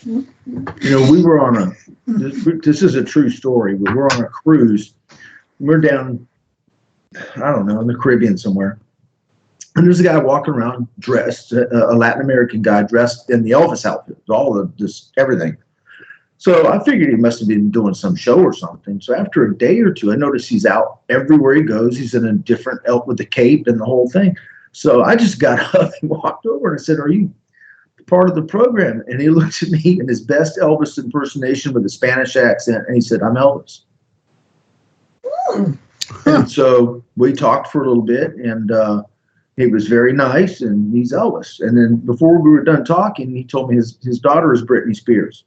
We were on this is a true story. We were on a cruise. We're down, I don't know, in the Caribbean somewhere. And there's a guy walking around dressed, a Latin American guy dressed in the Elvis outfit, all of this, everything. So I figured he must have been doing some show or something. So after a day or two, I noticed he's out everywhere he goes. He's in a different elk with the cape and the whole thing. So I just got up and walked over and I said, are you part of the program? And he looked at me in his best Elvis impersonation with a Spanish accent. And he said, I'm Elvis. And so we talked for a little bit, and he was very nice, and he's Elvis. And then before we were done talking, he told me his daughter is Britney Spears.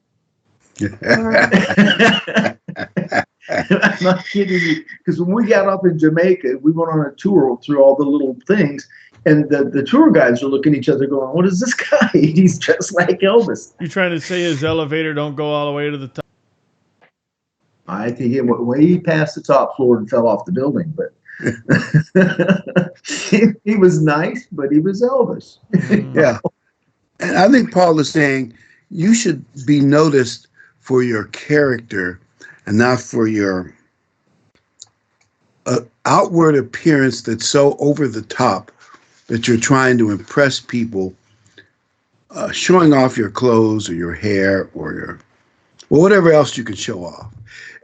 I'm not kidding you, because when we got up in Jamaica, we went on a tour through all the little things, and the tour guides are looking at each other going, what is this guy? He's just like Elvis. You trying to say his elevator don't go all the way to the top? I think he went way past the top floor and fell off the building, but he was nice, but he was Elvis. Yeah. And I think Paul is saying you should be noticed for your character and not for your outward appearance that's so over the top that you're trying to impress people, showing off your clothes or your hair or your, well, whatever else you can show off.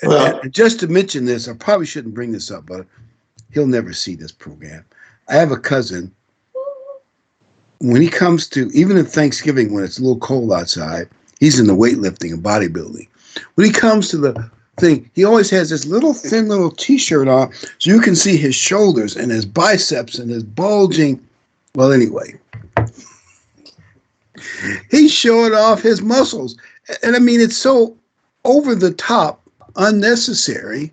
And just to mention this, I probably shouldn't bring this up, but he'll never see this program. I have a cousin. When he comes to, even in Thanksgiving, when it's a little cold outside, he's in the weightlifting and bodybuilding. When he comes to the thing, he always has this little thin little t-shirt on so you can see his shoulders and his biceps and his bulging. Well, anyway, he's showing off his muscles. And I mean, it's so over the top, unnecessary.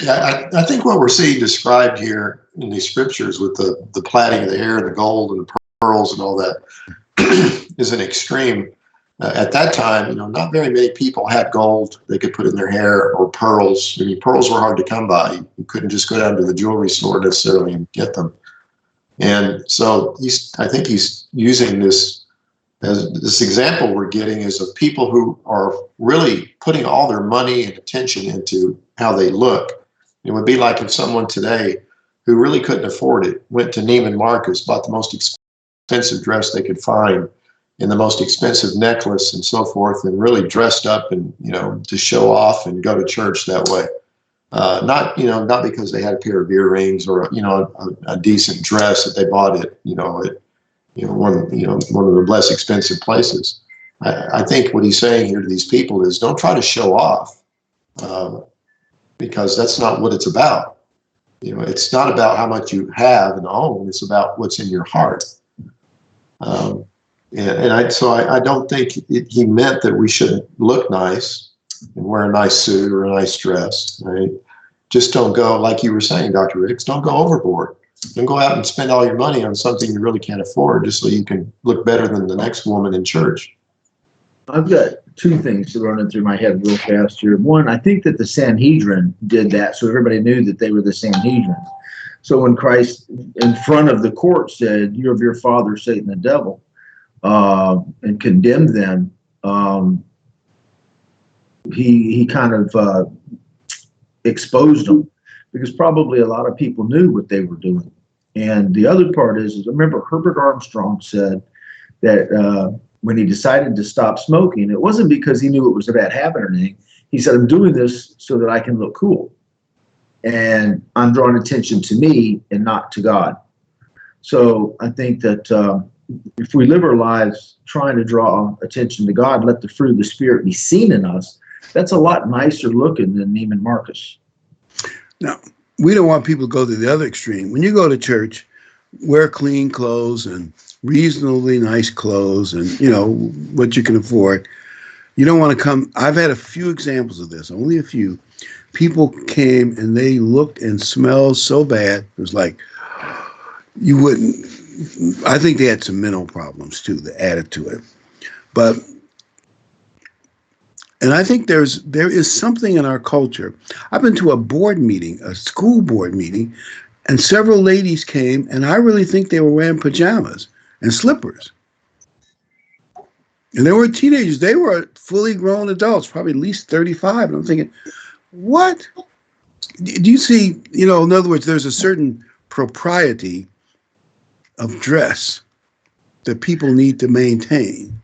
Yeah, I think what we're seeing described here in these scriptures with the plaiting of the hair and the gold and the pearls and all that is an extreme. At that time, not very many people had gold they could put in their hair or pearls. I mean, pearls were hard to come by. You couldn't just go down to the jewelry store necessarily and get them. And so I think he's using this as this example we're getting is of people who are really putting all their money and attention into how they look. It would be like if someone today who really couldn't afford it went to Neiman Marcus, bought the most expensive dress they could find and the most expensive necklace and so forth, and really dressed up and, to show off and go to church that way. Not because they had a pair of earrings or, a decent dress that they bought at, one of the less expensive places. I think what he's saying here to these people is don't try to show off, because that's not what it's about. It's not about how much you have and own. It's about what's in your heart. So I don't think he meant that we shouldn't look nice and wear a nice suit or a nice dress. Right? Just don't go, like you were saying, Dr. Ricks, don't go overboard. Don't go out and spend all your money on something you really can't afford just so you can look better than the next woman in church. I've got two things running through my head real fast here. One, I think that the Sanhedrin did that so everybody knew that they were the Sanhedrin. So when Christ in front of the court said, "You're of your father, Satan, the devil," and condemned them, he kind of exposed them, because probably a lot of people knew what they were doing. And the other part is I remember Herbert Armstrong said that when he decided to stop smoking, it wasn't because he knew it was a bad habit or anything. He said, "I'm doing this so that I can look cool. And I'm drawing attention to me and not to God." So I think that if we live our lives trying to draw attention to God, let the fruit of the Spirit be seen in us, that's a lot nicer looking than Neiman Marcus. Now, we don't want people to go to the other extreme. When you go to church, wear clean clothes and reasonably nice clothes and, what you can afford. You don't want to come. I've had a few examples of this, only a few. People came and they looked and smelled so bad. It was like, you wouldn't. I think they had some mental problems too that added to it. And I think there is something in our culture. I've been to a board meeting, a school board meeting, and several ladies came, and I really think they were wearing pajamas and slippers. And they were teenagers. They were fully grown adults, probably at least 35. And I'm thinking, what? Do you see, in other words, there's a certain propriety of dress that people need to maintain.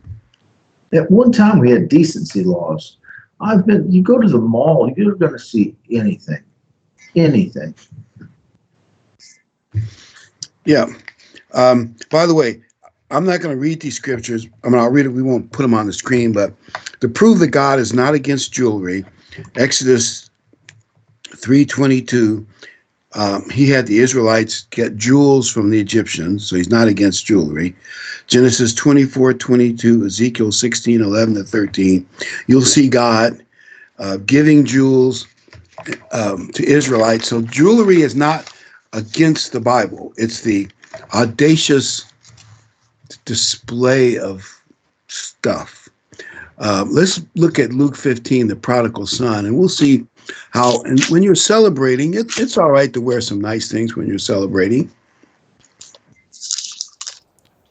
At one time, we had decency laws. You go to the mall, you're going to see anything. Yeah. By the way, I'm not going to read these scriptures. I'll read it. We won't put them on the screen, but to prove that God is not against jewelry, Exodus 3:22. He had the Israelites get jewels from the Egyptians, so he's not against jewelry. Genesis 24:22, Ezekiel 16:11-13. You'll see God giving jewels to Israelites. So jewelry is not against the Bible. It's the audacious display of stuff. Let's look at Luke 15, the prodigal son, and we'll see how, and when you're celebrating, it's all right to wear some nice things when you're celebrating.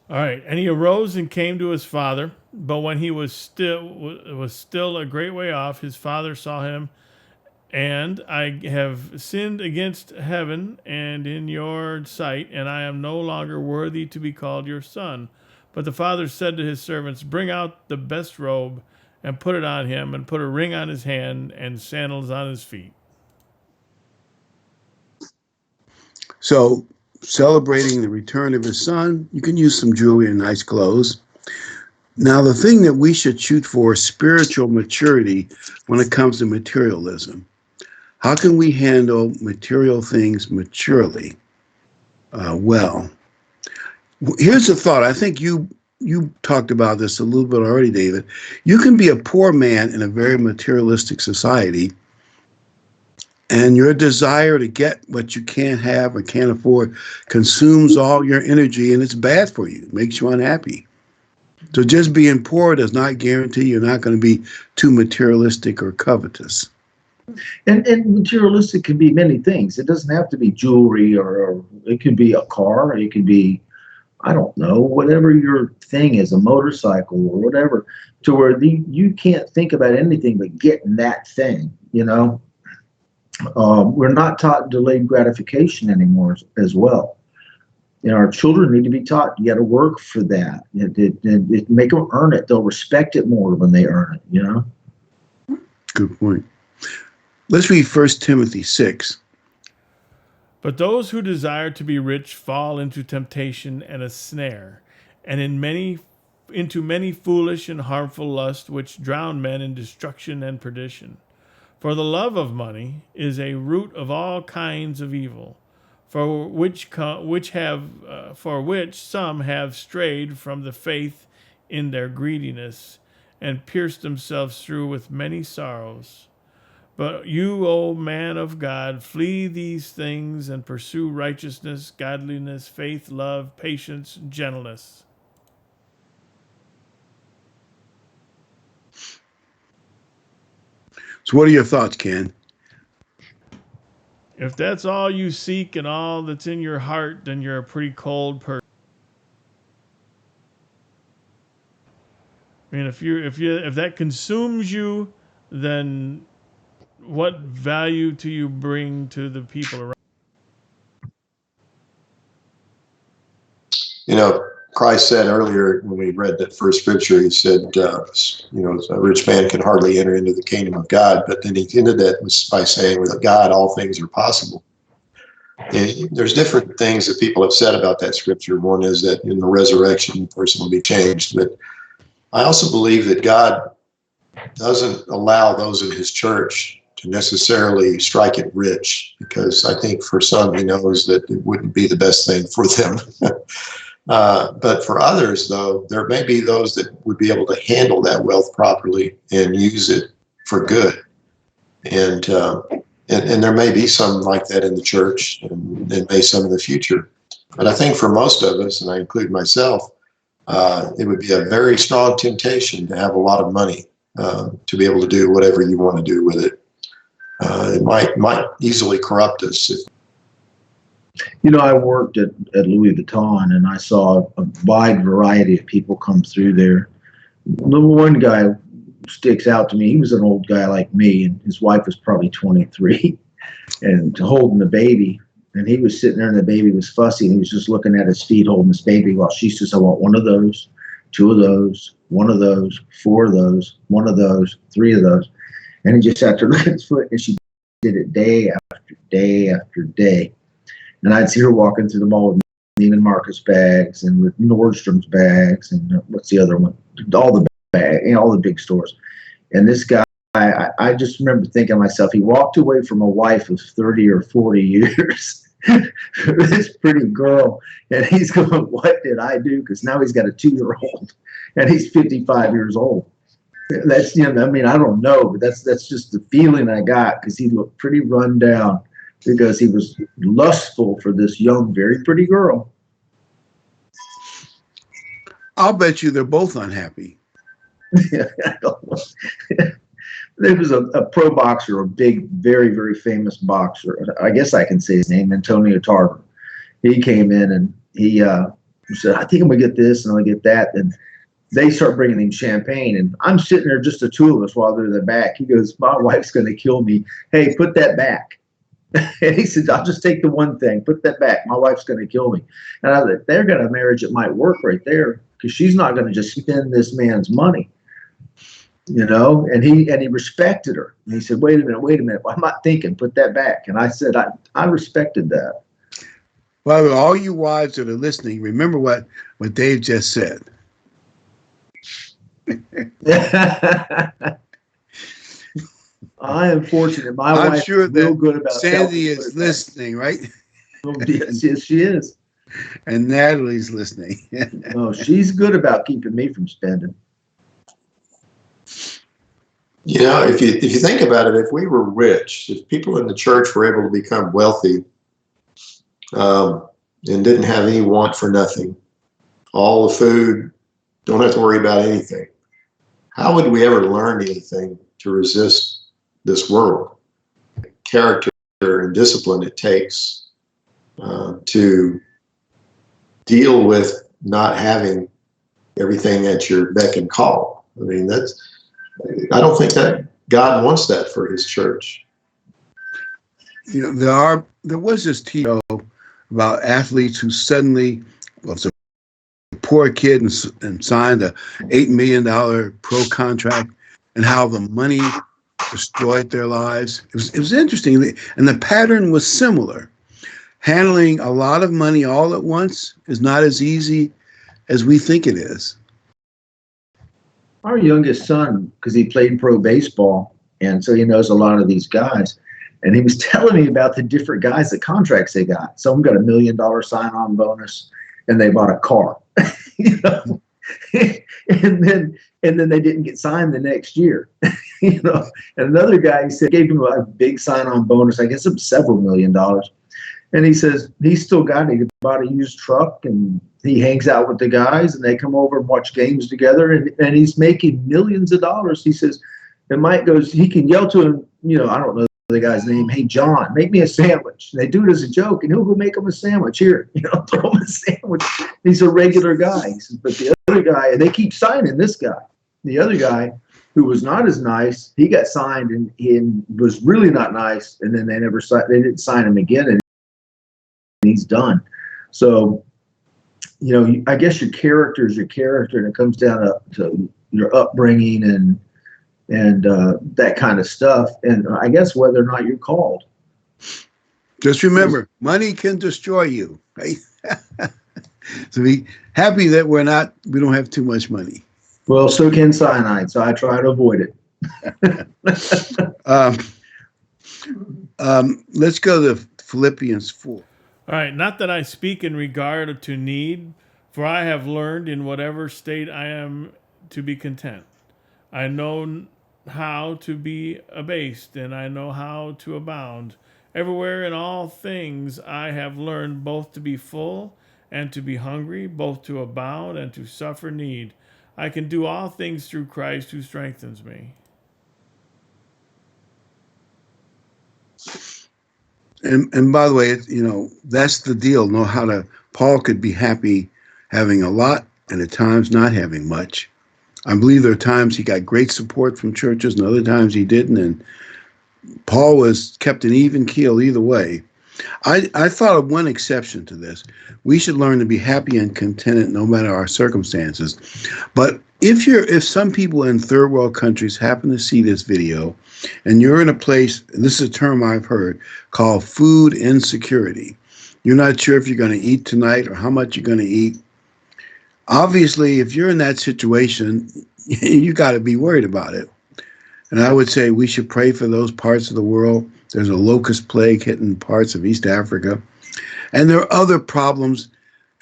All right, and he arose and came to his father, but when he was still a great way off, his father saw him, and I have sinned against heaven and in your sight, and I am no longer worthy to be called your son. But the father said to his servants, bring out the best robe and put it on him, and put a ring on his hand and sandals on his feet. So, celebrating the return of his son, you can use some jewelry and nice clothes. Now, the thing that we should shoot for is spiritual maturity when it comes to materialism. How can we handle material things maturely? Well, here's a thought. I think you talked about this a little bit already, David. You can be a poor man in a very materialistic society, and your desire to get what you can't have or can't afford consumes all your energy, and it's bad for you. It makes you unhappy. So just being poor does not guarantee you're not going to be too materialistic or covetous. And materialistic can be many things. It doesn't have to be jewelry, or it could be a car. It could be, I don't know, whatever your thing is, a motorcycle or whatever, to where you can't think about anything but getting that thing, you know. We're not taught delayed gratification anymore as well. You know, our children need to be taught, you got to work for that. Make them earn it. They'll respect it more when they earn it, you know. Good point. Let's read 1 Timothy 6. But those who desire to be rich fall into temptation and a snare, and into many foolish and harmful lusts, which drown men in destruction and perdition. For the love of money is a root of all kinds of evil, for which some have strayed from the faith in their greediness, and pierced themselves through with many sorrows. But you, O man of God, flee these things and pursue righteousness, godliness, faith, love, patience, gentleness. So what are your thoughts, Ken? If that's all you seek and all that's in your heart, then you're a pretty cold person. I mean, if that consumes you, then what value do you bring to the people around? You know, Christ said earlier when we read that first scripture, he said, you know, a rich man can hardly enter into the kingdom of God. But then he ended that by saying, with God, all things are possible. And there's different things that people have said about that scripture. One is that in the resurrection, the person will be changed. But I also believe that God doesn't allow those in his church to necessarily strike it rich, because I think for some, he knows that it wouldn't be the best thing for them. But for others, though, there may be those that would be able to handle that wealth properly and use it for good. And there may be some like that in the church, and may some in the future. But I think for most of us, and I include myself, it would be a very strong temptation to have a lot of money to be able to do whatever you want to do with it. It might easily corrupt us. You know, I worked at Louis Vuitton, and I saw a wide variety of people come through there. The one guy sticks out to me. He was an old guy like me, and his wife was probably 23 and holding the baby. And he was sitting there, and the baby was fussy, and he was just looking at his feet holding this baby while she says, I want one of those, two of those, one of those, four of those, one of those, three of those. And he just sat there looking at his foot, and she did it day after day after day. And I'd see her walking through the mall with Neiman Marcus bags and with Nordstrom's bags and what's the other one? All the bags, all the big stores. And this guy I just remember thinking to myself, he walked away from a wife of 30 or 40 years. This pretty girl, and he's going, what did I do? Because now he's got a 2-year-old and he's 55 years old. That's, you know, I mean, I don't know, but that's just the feeling I got, because he looked pretty run down because he was lustful for this young, very pretty girl. I'll bet you they're both unhappy. There was a pro boxer, a big, very, very famous boxer. I guess I can say his name, Antonio Tarver. He came in and he said, I think I'm going to get this and I'm going to get that. And they start bringing him champagne. And I'm sitting there, just the two of us, while they're in the back. He goes, my wife's going to kill me. Hey, put that back. And he said, I'll just take the one thing. Put that back. My wife's going to kill me. And I thought, they're got a marriage that might work right there, because she's not going to just spend this man's money. You know, and he respected her. And he said, wait a minute. I'm not thinking, put that back. And I said, I respected that. Well, all you wives that are listening, remember what Dave just said. I am fortunate. My I'm wife sure is real that good about Sandy is listening, right? Yes, she is. And Natalie's listening. Oh, she's good about keeping me from spending. You know, if you think about it, if we were rich, if people in the church were able to become wealthy, and didn't have any want for nothing, all the food, don't have to worry about anything, how would we ever learn anything to resist this world? Character and discipline it takes to deal with not having everything at your beck and call. I mean, I don't think that God wants that for his church. You know, there was this TV show about athletes who suddenly was a poor kid and signed a $8 million pro contract, and how the money destroyed their lives. It was interesting, and the pattern was similar. Handling a lot of money all at once is not as easy as we think it is. Our youngest son, because he played pro baseball, and so he knows a lot of these guys, and he was telling me about the different guys, the contracts they got. Some got $1 million sign-on bonus, and they bought a car, you know, and then they didn't get signed the next year, you know. And another guy, he said, gave him a big sign-on bonus, I guess it was several $1 million, and he says he's still got it. He bought a used truck, and he hangs out with the guys, and they come over and watch games together, and he's making millions of dollars. He says, and Mike goes, he can yell to him, you know, I don't know the guy's name, hey, John, make me a sandwich. And they do it as a joke, and he'll go make him a sandwich. Here, you know, throw him a sandwich. He's a regular guy. He says, but the other guy, and they keep signing this guy. The other guy, who was not as nice, he got signed and was really not nice, and then they didn't sign him again, and he's done. So, you know, I guess your character is your character, and it comes down to your upbringing and that kind of stuff, and I guess whether or not you're called. Just remember, money can destroy you, right? So be happy that we don't have too much money. Well, so can cyanide, so I try to avoid it. Let's go to Philippians 4. All right, not that I speak in regard to need, for I have learned in whatever state I am to be content. I know how to be abased, and I know how to abound. Everywhere in all things I have learned both to be full and to be hungry, both to abound and to suffer need. I can do all things through Christ who strengthens me. And by the way, you know, that's the deal. Paul could be happy having a lot and at times not having much. I believe there are times he got great support from churches and other times he didn't. And Paul was kept an even keel either way. I thought of one exception to this. We should learn to be happy and contented no matter our circumstances. But if some people in third world countries happen to see this video and you're in a place, and this is a term I've heard, called food insecurity. You're not sure if you're going to eat tonight or how much you're going to eat. Obviously, if you're in that situation, you got to be worried about it. And I would say we should pray for those parts of the world. There's a locust plague hitting parts of East Africa. And there are other problems.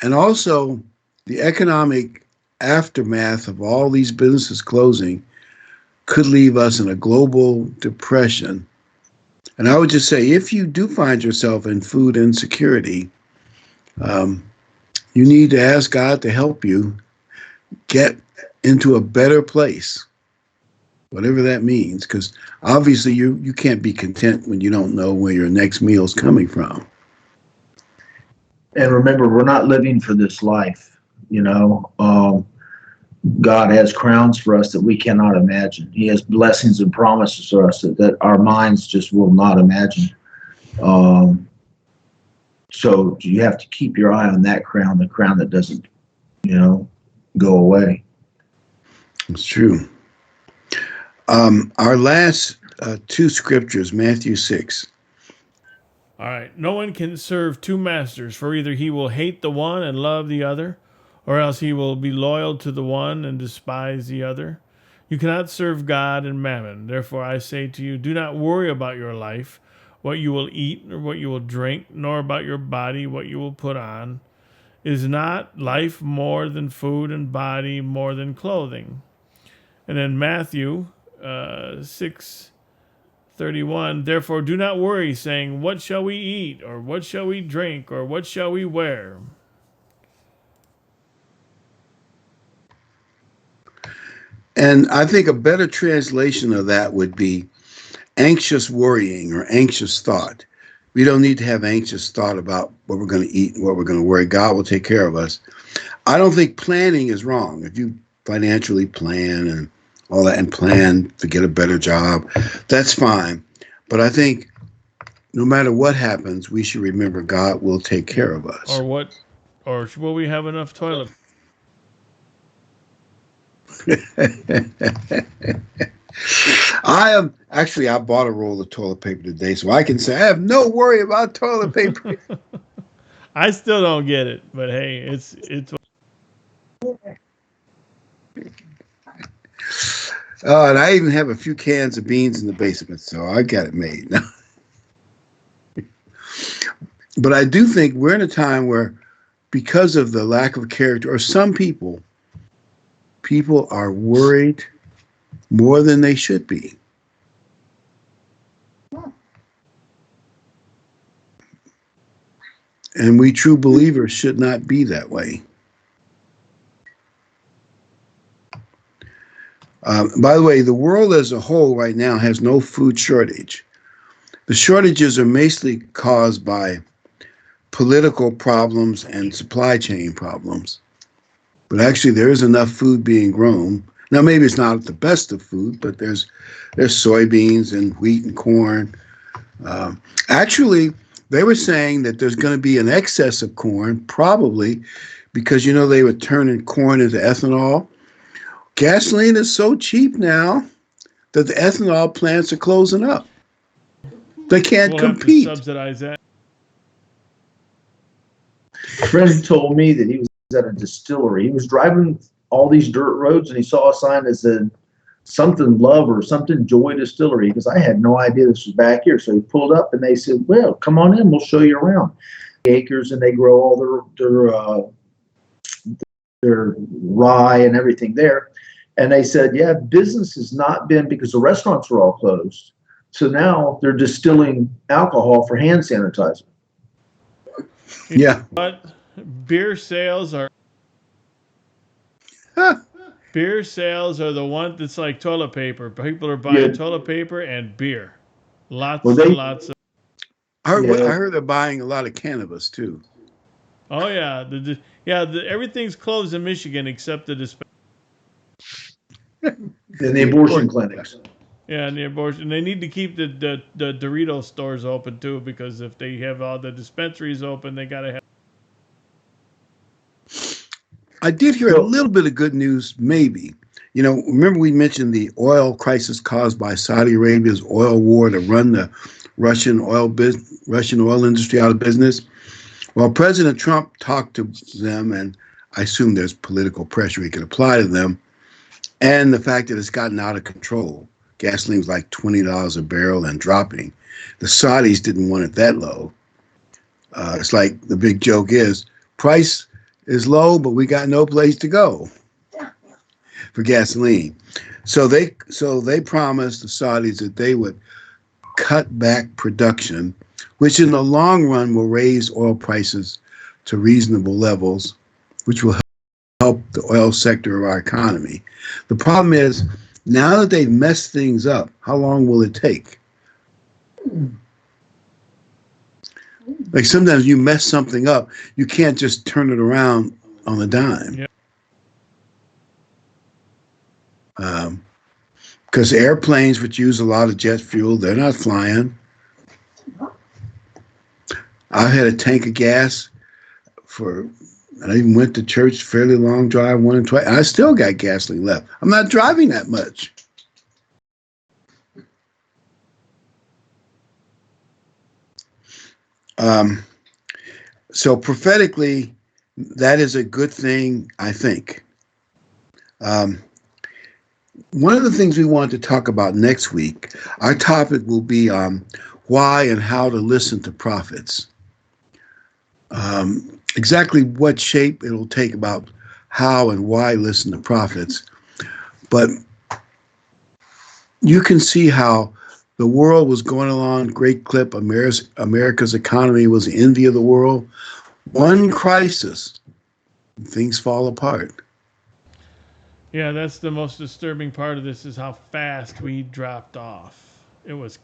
And also the economic aftermath of all these businesses closing could leave us in a global depression. And I would just say, if you do find yourself in food insecurity, you need to ask God to help you get into a better place, whatever that means, because obviously you can't be content when you don't know where your next meal is coming from. And remember, we're not living for this life. God has crowns for us that we cannot imagine. He has blessings and promises for us that our minds just will not imagine. So you have to keep your eye on that crown, the crown that doesn't, go away. It's true. Our last two scriptures, Matthew 6. All right. No one can serve two masters, for either he will hate the one and love the other, or else he will be loyal to the one and despise the other. You cannot serve God and mammon. Therefore I say to you, do not worry about your life, what you will eat or what you will drink, nor about your body, what you will put on. Is not life more than food, and body more than clothing? And then Matthew 6:31. Therefore do not worry, saying, what shall we eat, or what shall we drink, or what shall we wear? And I think a better translation of that would be anxious worrying or anxious thought. We don't need to have anxious thought about what we're going to eat and what we're going to worry. God will take care of us. I don't think planning is wrong. If you financially plan and all that and plan to get a better job, that's fine. But I think no matter what happens, we should remember God will take care of us. Or will we have enough toilet? I bought a roll of toilet paper today, so I can say I have no worry about toilet paper. I still don't get it, but hey, it's. And I even have a few cans of beans in the basement, so I got it made. But I do think we're in a time where, because of the lack of character, or some people are worried more than they should be. And we true believers should not be that way. By the way, the world as a whole right now has no food shortage. The shortages are mostly caused by political problems and supply chain problems. But actually, there is enough food being grown. Now, maybe it's not the best of food, but there's soybeans and wheat and corn. Actually, they were saying that there's going to be an excess of corn, probably because, they were turning corn into ethanol. Gasoline is so cheap now that the ethanol plants are closing up. They can't compete. Have to subsidize that. A friend told me that he was at a distillery. He was driving all these dirt roads and he saw a sign that said something Love or something Joy Distillery, because I had no idea this was back here. So he pulled up and they said, well, come on in, we'll show you around. Acres, and they grow all their rye and everything there. And they said, yeah, business has not been, because the restaurants were all closed. So now they're distilling alcohol for hand sanitizer. Yeah. But beer sales are the one that's like toilet paper. People are buying toilet paper and beer. Lots and lots of. I heard they're buying a lot of cannabis too. Oh yeah, everything's closed in Michigan except the dispensary. And the abortion clinics. Yeah, and the abortion. They need to keep the Dorito stores open too, because if they have all the dispensaries open, they gotta have. I did hear a little bit of good news, maybe. Remember we mentioned the oil crisis caused by Saudi Arabia's oil war to run the Russian oil industry out of business? Well, President Trump talked to them, and I assume there's political pressure he could apply to them, and the fact that it's gotten out of control. gasoline was like $20 a barrel and dropping. The Saudis didn't want it that low. It's like the big joke is, price is low, but we got no place to go for gasoline. So they promised the Saudis that they would cut back production, which in the long run will raise oil prices to reasonable levels, which will help the oil sector of our economy. The problem is, now that they've messed things up, how long will it take? Like sometimes you mess something up, you can't just turn it around on a dime. Yep. Because airplanes, which use a lot of jet fuel, they're not flying. I had a tank of gas I even went to church, fairly long drive, 1 and 2. I still got gasoline left. I'm not driving that much. So prophetically, that is a good thing, I think. One of the things we want to talk about next week, our topic will be why and how to listen to prophets. Exactly what shape it'll take about how and why listen to prophets. But you can see how the world was going along, great clip. America's economy was the envy of the world. One crisis, things fall apart. Yeah, that's the most disturbing part of this is how fast we dropped off. It was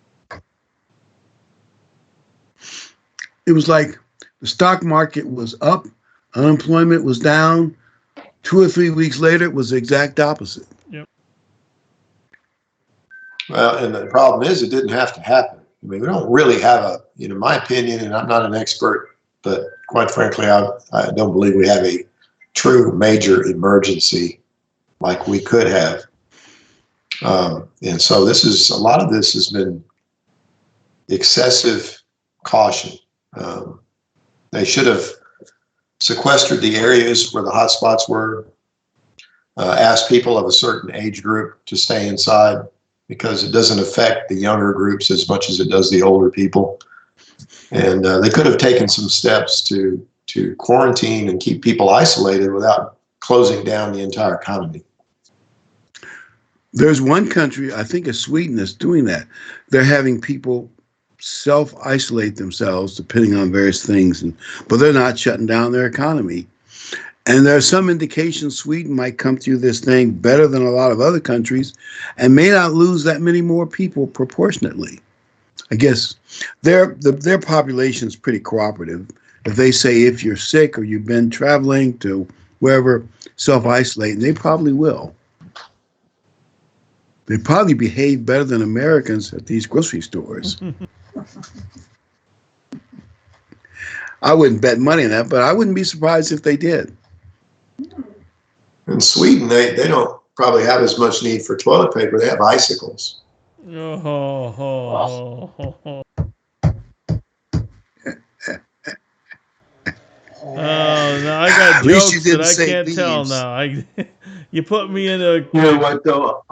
like the stock market was up, unemployment was down. 2 or 3 weeks later, it was the exact opposite. Yep. Well, and the problem is it didn't have to happen. I mean, we don't really have my opinion, and I'm not an expert, but quite frankly, I don't believe we have a true major emergency like we could have. And so a lot of this has been excessive caution. They should have sequestered the areas where the hot spots were, asked people of a certain age group to stay inside because it doesn't affect the younger groups as much as it does the older people. And they could have taken some steps to quarantine and keep people isolated without closing down the entire economy. There's one country, I think it's Sweden, that's doing that. They're having people self-isolate themselves depending on various things, but they're not shutting down their economy. And there's some indication Sweden might come through this thing better than a lot of other countries and may not lose that many more people proportionately. I guess their population is pretty cooperative. If they say if you're sick or you've been traveling to wherever, self-isolate, and they probably will. They probably behave better than Americans at these grocery stores. I wouldn't bet money on that, but I wouldn't be surprised if they did. In Sweden, they don't probably have as much need for toilet paper. They have icicles. Oh, no, I got jokes that I can't tell now. You put me in a. You know what though?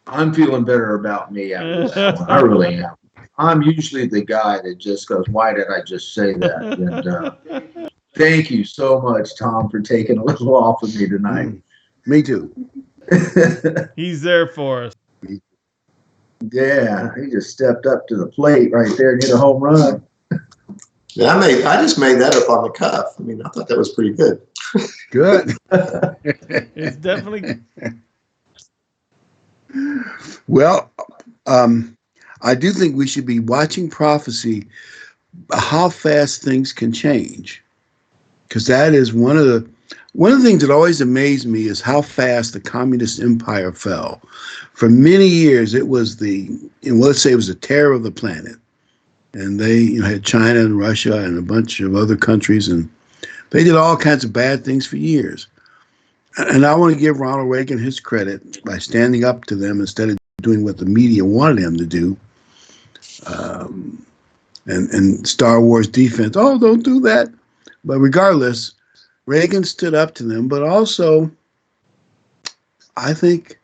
I'm feeling better about me after that one. I really am. I'm usually the guy that just goes, "Why did I just say that?" And thank you so much, Tom, for taking a little off of me tonight. Me too. He's there for us. Yeah, he just stepped up to the plate right there and hit a home run. Yeah, I just made that up on the cuff. I mean, I thought that was pretty good. Good. It's definitely. Well, I do think we should be watching prophecy, how fast things can change, because that is one of the things that always amazed me is how fast the communist empire fell. For many years, it was let's say it was the terror of the planet, and they had China and Russia and a bunch of other countries, and they did all kinds of bad things for years. And I want to give Ronald Reagan his credit by standing up to them instead of doing what the media wanted him to do. And Star Wars defense, oh, don't do that. But regardless, Reagan stood up to them. But also, I think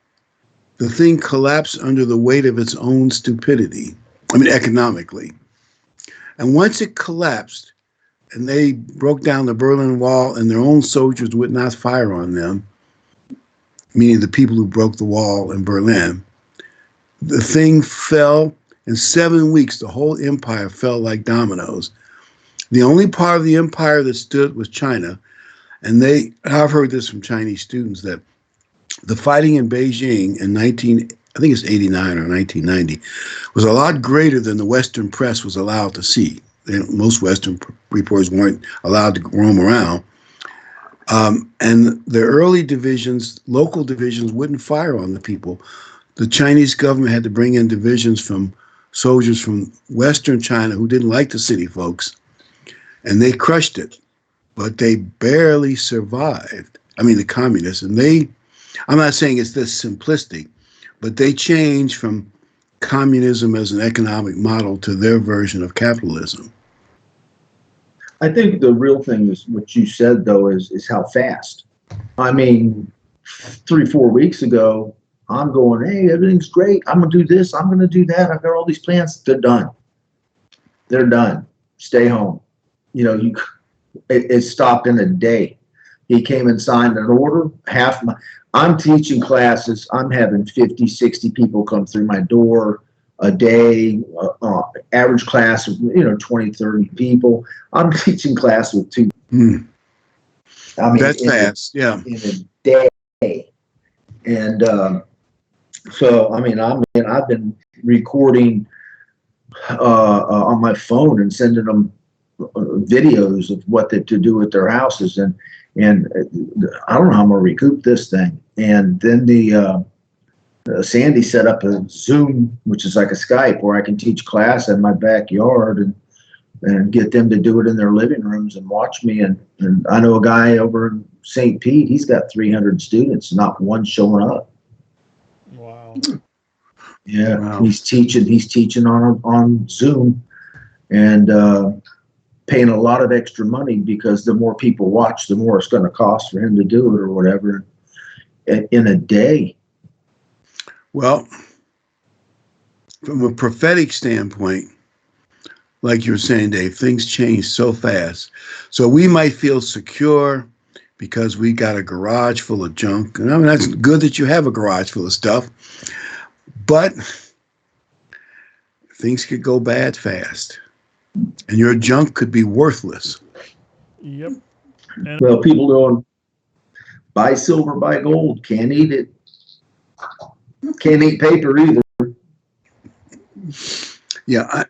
the thing collapsed under the weight of its own stupidity. I mean, economically. And once it collapsed, and they broke down the Berlin Wall, and their own soldiers would not fire on them, meaning the people who broke the wall in Berlin, the thing fell. In 7 weeks, the whole empire fell like dominoes. The only part of the empire that stood was China. And I've heard this from Chinese students, that the fighting in Beijing in I think it's 89 or 1990, was a lot greater than the Western press was allowed to see. Most Western reporters weren't allowed to roam around. And the early divisions, local divisions, wouldn't fire on the people. The Chinese government had to bring in divisions from soldiers from Western China who didn't like the city folks, and they crushed it. But they barely survived. I mean, the communists. And I'm not saying it's this simplistic, but they changed from communism as an economic model to their version of capitalism. I think the real thing is what you said, though, is how fast. I mean, 3-4 weeks ago, I'm going, hey, everything's great. I'm going to do this. I'm going to do that. I've got all these plans. They're done. They're done. Stay home. You know, it stopped in a day. He came and signed an order. I'm teaching classes. I'm having 50, 60 people come through my door a day, average class of, 20, 30 people. I'm teaching class with 2. I mean, that's fast. Yeah. In a day. And so, I mean, I've been recording on my phone and sending them videos of what to do at their houses, and I don't know how I'm gonna recoup this thing. And then Sandy set up a Zoom, which is like a Skype, where I can teach class in my backyard and get them to do it in their living rooms and watch me. And I know a guy over in St. Pete, he's got 300 students, not one showing up. Wow. Yeah, wow. He's teaching on Zoom, and paying a lot of extra money, because the more people watch, the more it's going to cost for him to do it or whatever in a day. Well, from a prophetic standpoint, like you were saying, Dave, things change so fast. So we might feel secure because we got a garage full of junk. And I mean, that's good that you have a garage full of stuff, but things could go bad fast. And your junk could be worthless. Yep. And Well, people don't buy silver, buy gold. Can't eat it. Can't eat paper either. Yeah.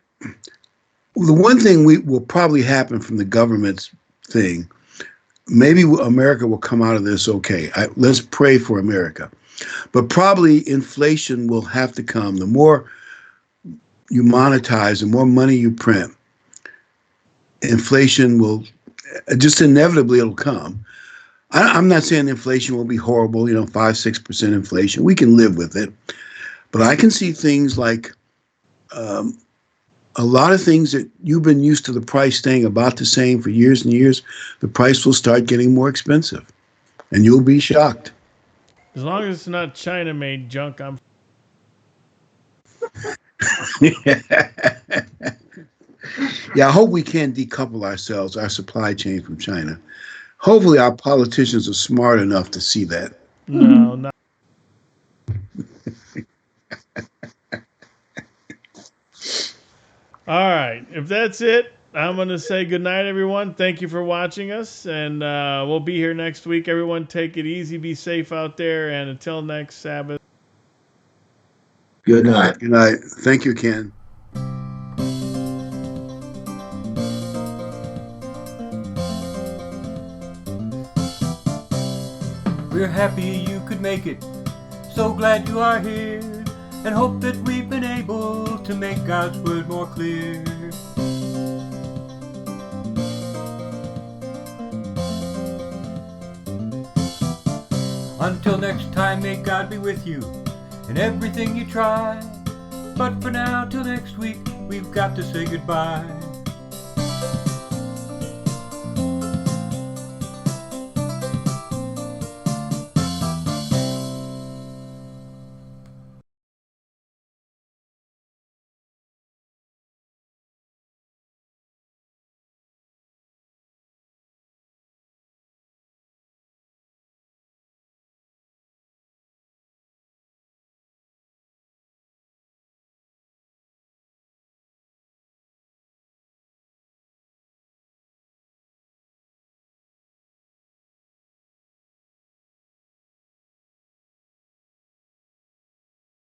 The one thing will probably happen from the government's thing, maybe America will come out of this okay. Let's pray for America. But probably inflation will have to come. The more you monetize, the more money you print, inflation will just inevitably, it'll come. I'm not saying inflation will be horrible, 5-6% inflation. We can live with it. But I can see things like a lot of things that you've been used to the price staying about the same for years and years, the price will start getting more expensive. And you'll be shocked. as long as it's not China-made junk, I'm. Yeah, I hope we can decouple ourselves, our supply chain from China. Hopefully our politicians are smart enough to see that. No, not. All right. If that's it, I'm going to say good night, everyone. Thank you for watching us, and we'll be here next week. Everyone, take it easy. Be safe out there, and until next Sabbath. Good night. Good night. Thank you, Ken. We're happy you could make it, so glad you are here, and hope that we've been able to make God's word more clear. Until next time, may God be with you in everything you try. But for now, till next week, we've got to say goodbye.